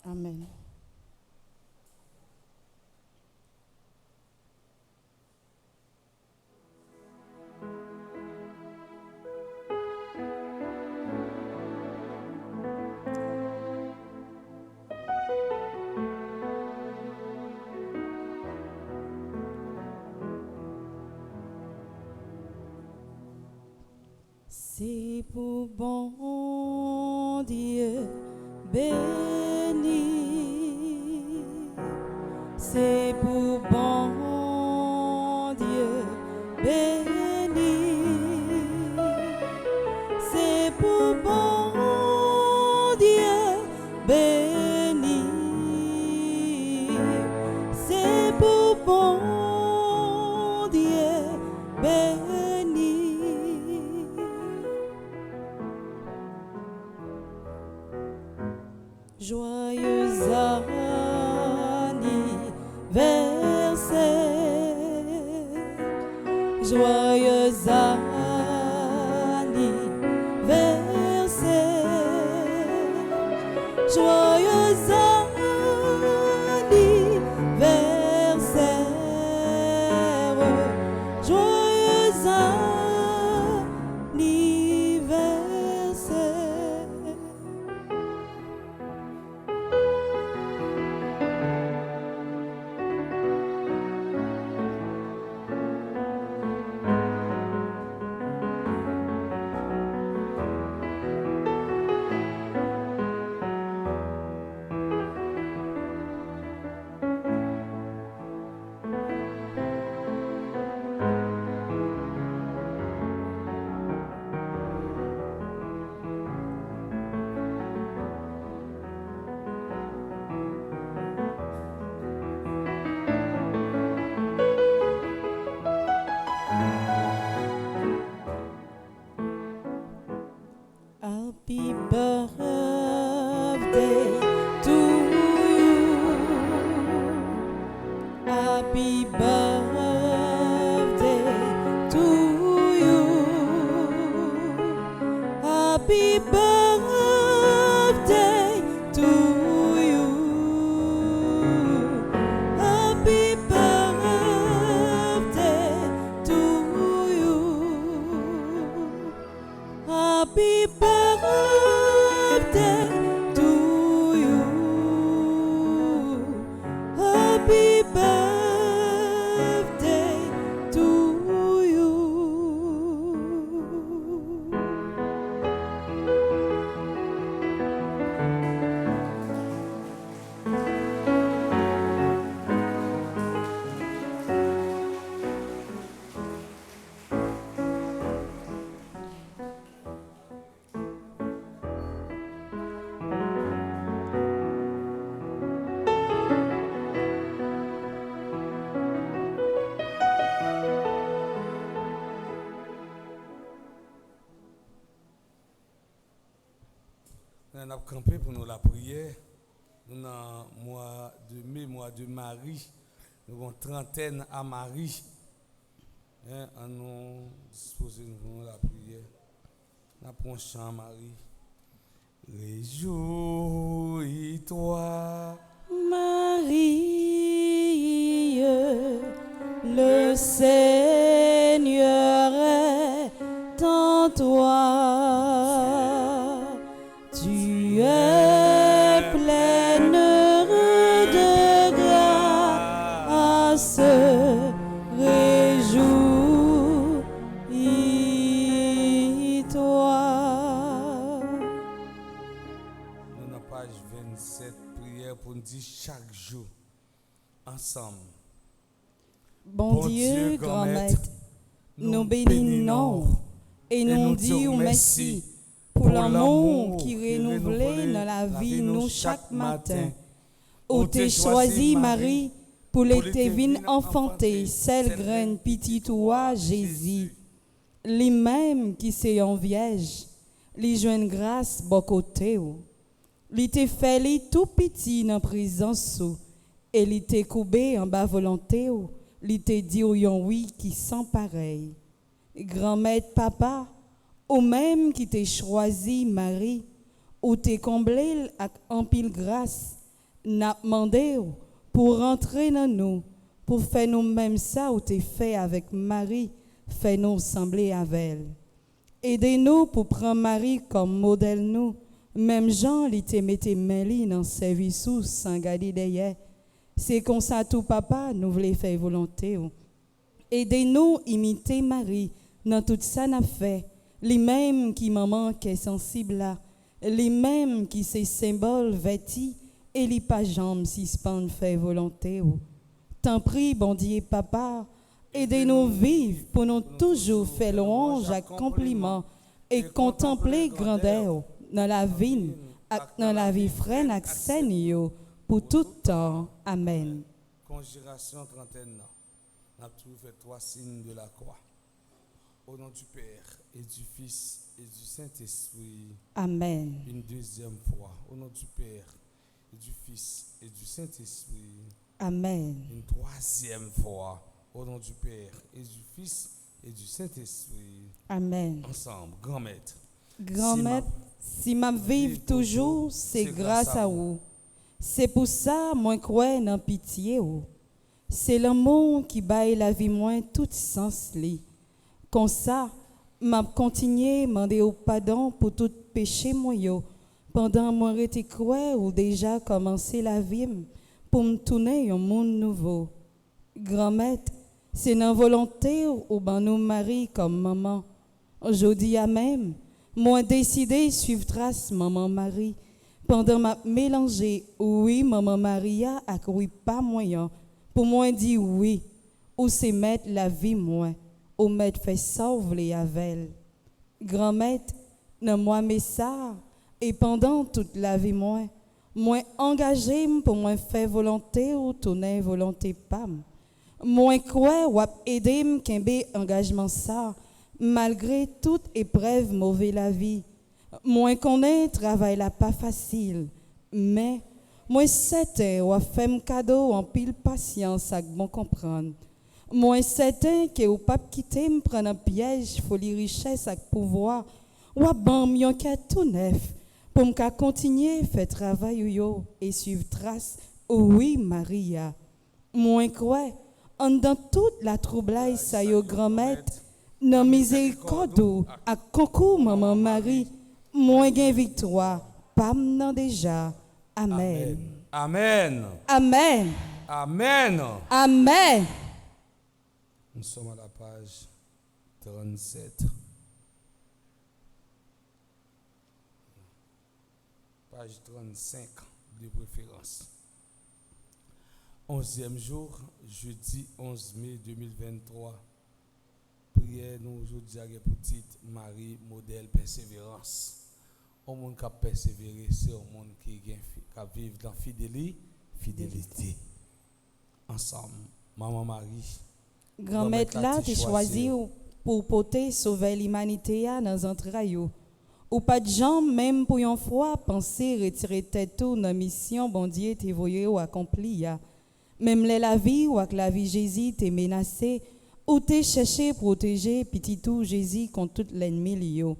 Amen. C'est pour bon Dieu béni, c'est pour bon Dieu béni, c'est pour bon Dieu béni, c'est pour bon Dieu béni. Joyeux anniversaire, joyeux anniversaire, joyeux anniversaire, joyeux anniversaire. Happy birthday to you. Happy birthday to you. Happy birthday to you. Happy birthday to you. Happy birthday to you. Happy birthday to you. On a campé pour nous la prière. Nous avons mois de mai, mois de Marie. Nous avons trentaine à Marie. On nous disposer pour nous la prière. Nous avons un chant Marie. Réjouis-toi, Marie, le Seigneur est en toi. Tu es pleine de grâce, réjouis-toi. nous avons page 27, prière pour nous dire chaque jour, ensemble. Bon Dieu, grand maître, nous bénissons et nous disons merci pour l'amour qui renouvelle dans la vie nous chaque matin. Ô t'es choisi Marie pour les divines enfanter, celle graine petite toi Jésus. Les mêmes qui c'est en vierge, les joignent grâce bon côté ou. Li te fait li tout petit dans présence ou et li te coubé en bas volonté ou. Li te dit ou yon oui qui sans pareil. Grand-maître papa, ou même qui t'ai choisi Marie, ou t'es comblé avec en pile grâce, n'a demandé pour rentrer dans nous, pour faire nous-mêmes ça ou t'es fait avec Marie, fait nous sembler avec elle. Aidez-nous pour prendre Marie comme modèle nous, même Jean li te mette main li dans service ou sans garder derrière. C'est comme ça tout papa nous voulons faire volonté. Aidez-nous imiter Marie dans tout ça n'a fait. Les mêmes qui maman qui est sensible là, les mêmes qui c'est symbole vêtis et les pas jambes si span fait volonté. T'en prie bon Dieu papa, aidez-nous vivre pour nous toujours faire louange à compliment et contempler grandeur dans la vie, dans la vie frère avec Seigneur. Pour tout temps. Amen. Conjuration trentaine, nous avons toujours fait 3 signes de la croix. Au nom du Père et du Fils et du Saint-Esprit. Amen. Une deuxième fois. Au nom du Père et du Fils et du Saint-Esprit. Amen. Une troisième fois. Au nom du Père et du Fils et du Saint-Esprit. Amen. Ensemble, grand maître. Grand maître, si ma vive toujours, c'est grâce à vous. C'est pour ça, moi, crois dans pitié. C'est l'amour qui baille la vie moins tout sens li. Comme ça, m'a continué demander au pardon pour tout péché moi pendant moi été croire ou déjà commencé la vie pour me tourner un monde nouveau. Grand maître, c'est dans volonté ou ben nous Marie comme maman. Aujourd'hui à même, moi décidé suivre trace maman Marie. Pendant m'a mélangé oui maman Maria avec oui pas moyen pour moi dire oui ou c'est mettre la vie moins ou mettre fait sauver avec elle. Grand maître dans moi mais ça et pendant toute la vie moins engagé pour moi faire volonté ou tourner volonté pas moi quoi ou aider me kembe engagement ça malgré toute épreuve mauvaise la vie. Moi connais travail là pas facile, mais moi certain ou fait un cadeau en pile patience avec bon comprendre. Moi certain que ou pas quitter me prendre un piège folie richesse avec pouvoir ou ban mion ka tout neuf pour me continuer faire travail yo et suivre trace oui Maria. Moi crois en dans toute la troublage ça yo grand maître dans miséricorde à concours maman Marie. Moi gain victoire, pas non déjà. Amen. Amen. Amen. Amen. Amen. Nous sommes à la page 37. Page 35 de préférence. 11e jour, jeudi 11 mai 2023. Prière nous aujourd'hui avec petite Marie, modèle persévérance. Au monde qui a persévéré, c'est au monde qui vit dans fidélité. Ensemble, Maman Marie. Grand-mère là, tu choisi pour porter sauver l'humanité dans les entrailles. Ou pas de jambes, même pour une fois, penser retirer tête tout dans mission, bon Dieu, t'es voyé ou accompli. Ya. Même la vie ou avec la vie Jésus, t'es menacé, ou t'es cherché protéger, petit tout Jésus contre tout l'ennemi lié.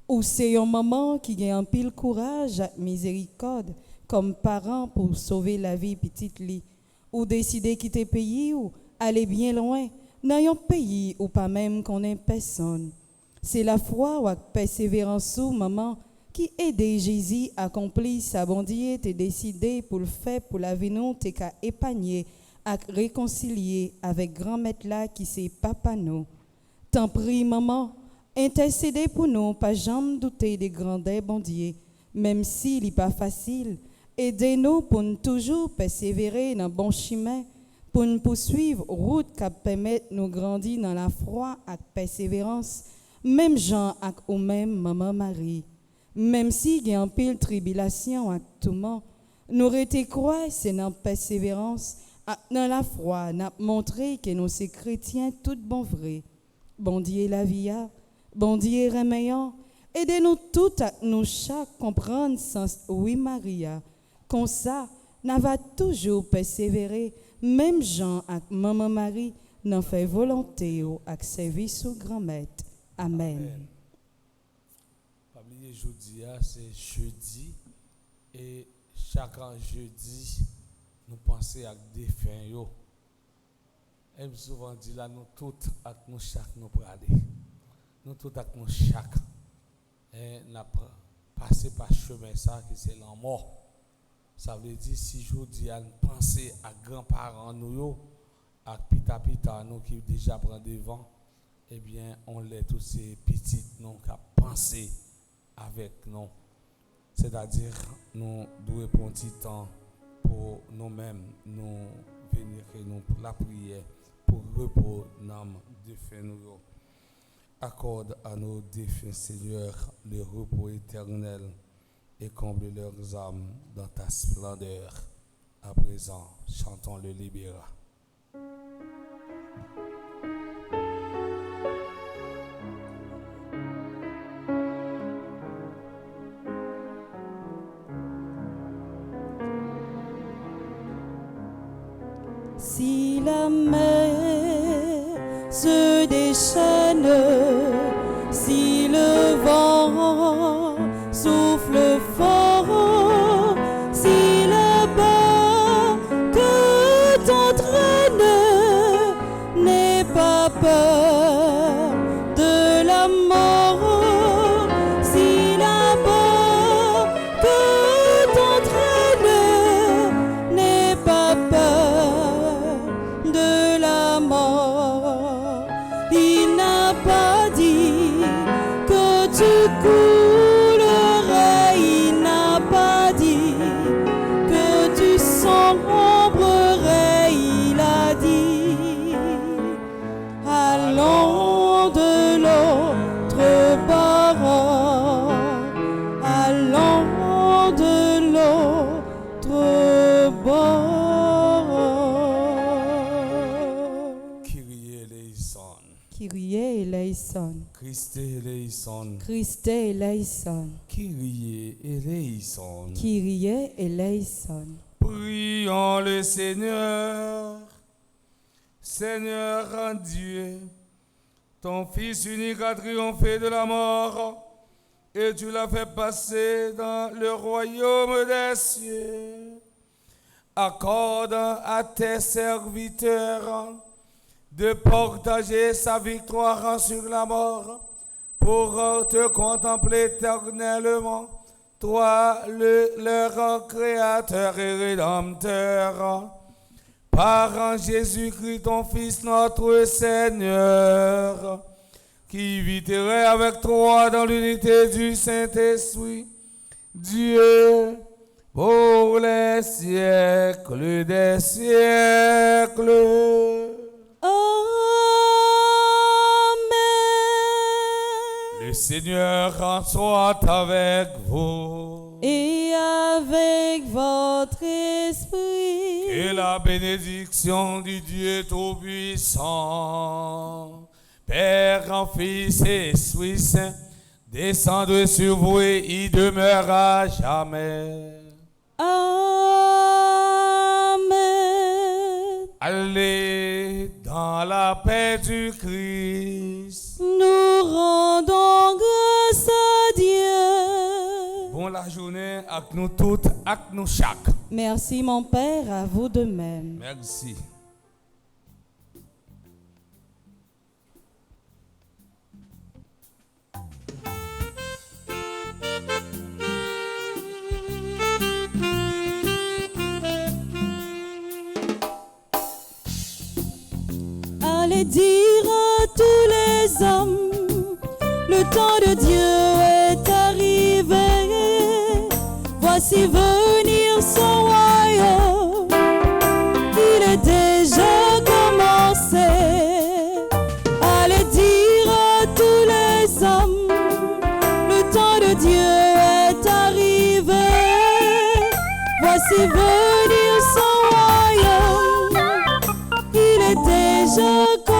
Ou c'est un maman qui a un pile courage et miséricorde comme parent pour sauver la vie petite li. Ou décider quitter pays ou aller bien loin dans un pays ou pas même qu'on ait personne. C'est la foi ou la persévérance ou maman qui aide Jésus à accomplir sa bonté et décidé pour le faire pour la vie nous t'es qu'à épargner à réconcilier avec grand maître là qui c'est papa nous. T'en prie maman, intercédez pour nous, pas jamais douter des grandeurs bon Dieu, même s'il n'est pas facile. Aidez-nous pour nous toujours persévérer dans le bon chemin, pour nous poursuivre route qui permet de nous grandir dans la foi avec persévérance, même Jean avec ou même Maman Marie. Même s'il y a un pile tribulation avec tout le monde, nous restons croire c'est dans la persévérance, dans la foi, nous montrer que nous sommes chrétiens tout bon vrai. Bon Dieu la vie, bon Dieu remeillant, aidez-nous toutes à nous chaque comprendre sens oui Maria. Comme ça, nous va toujours persévérer, même Jean avec Maman Marie, n'en fait volonté ou avec service au grand maître. Amen. Pas oublier jeudi, c'est jeudi et chaque jeudi, nous pensons à des fins. Et souvent dit là, nous toutes avec nous chaque nous praler. Nous toutes avec nous chaque. Et nous passé par chemin ça qui c'est la mort. Ça veut dire si jeudi à penser à grands-parents nous, à pita nous qui déjà prend devant, eh bien on les tous ces petites nous qui penser avec nous. C'est-à-dire nous devons prendre un petit temps pour nous-mêmes, nous venir et nous pour la prière, pour repos l'âme défunt nous. Accorde à nos défunts Seigneur le repos éternel et comble leurs âmes dans ta splendeur. À présent, chantons le Libéra. Si la mer se déchaîne, si le vent souffle fort, si le barque t'entraîne, n'aie pas peur de la mort. Si la barque t'entraîne, n'aie pas peur de la mort. Il n'a pas dit que tu coulerais, il n'a pas dit que tu sombrerais, il a dit allons de l'autre bord, allons de l'autre bord. Kyrie eleison. Kyrie eleison, Christe eleison. Christe eleison, Kyrie eleison. Kyrie eleison. Prions le Seigneur. Seigneur en Dieu, ton Fils unique a triomphé de la mort et tu l'as fait passer dans le royaume des cieux. Accorde à tes serviteurs de partager sa victoire sur la mort pour te contempler éternellement, toi leur Créateur et Rédempteur. Par Jésus-Christ, ton Fils, notre Seigneur, qui viterait avec toi dans l'unité du Saint-Esprit, Dieu, pour les siècles des siècles. Amen. Le Seigneur en soit avec vous. Et avec votre esprit. Et la bénédiction du Dieu Tout-Puissant, Père, Fils et Esprit Saint, descendre sur vous et y demeure à jamais. Amen. Allez dans la paix du Christ. Nous rendons grâce à Dieu. Bon la journée avec nous toutes, avec nous chaque. Merci mon Père, à vous de même. Merci. Allez dire à tous les hommes, le temps de Dieu est arrivé. Voici venir son royaume, il est déjà commencé. Allez dire à tous les hommes, le temps de Dieu est arrivé. Voici venir son royaume, il est déjà commencé.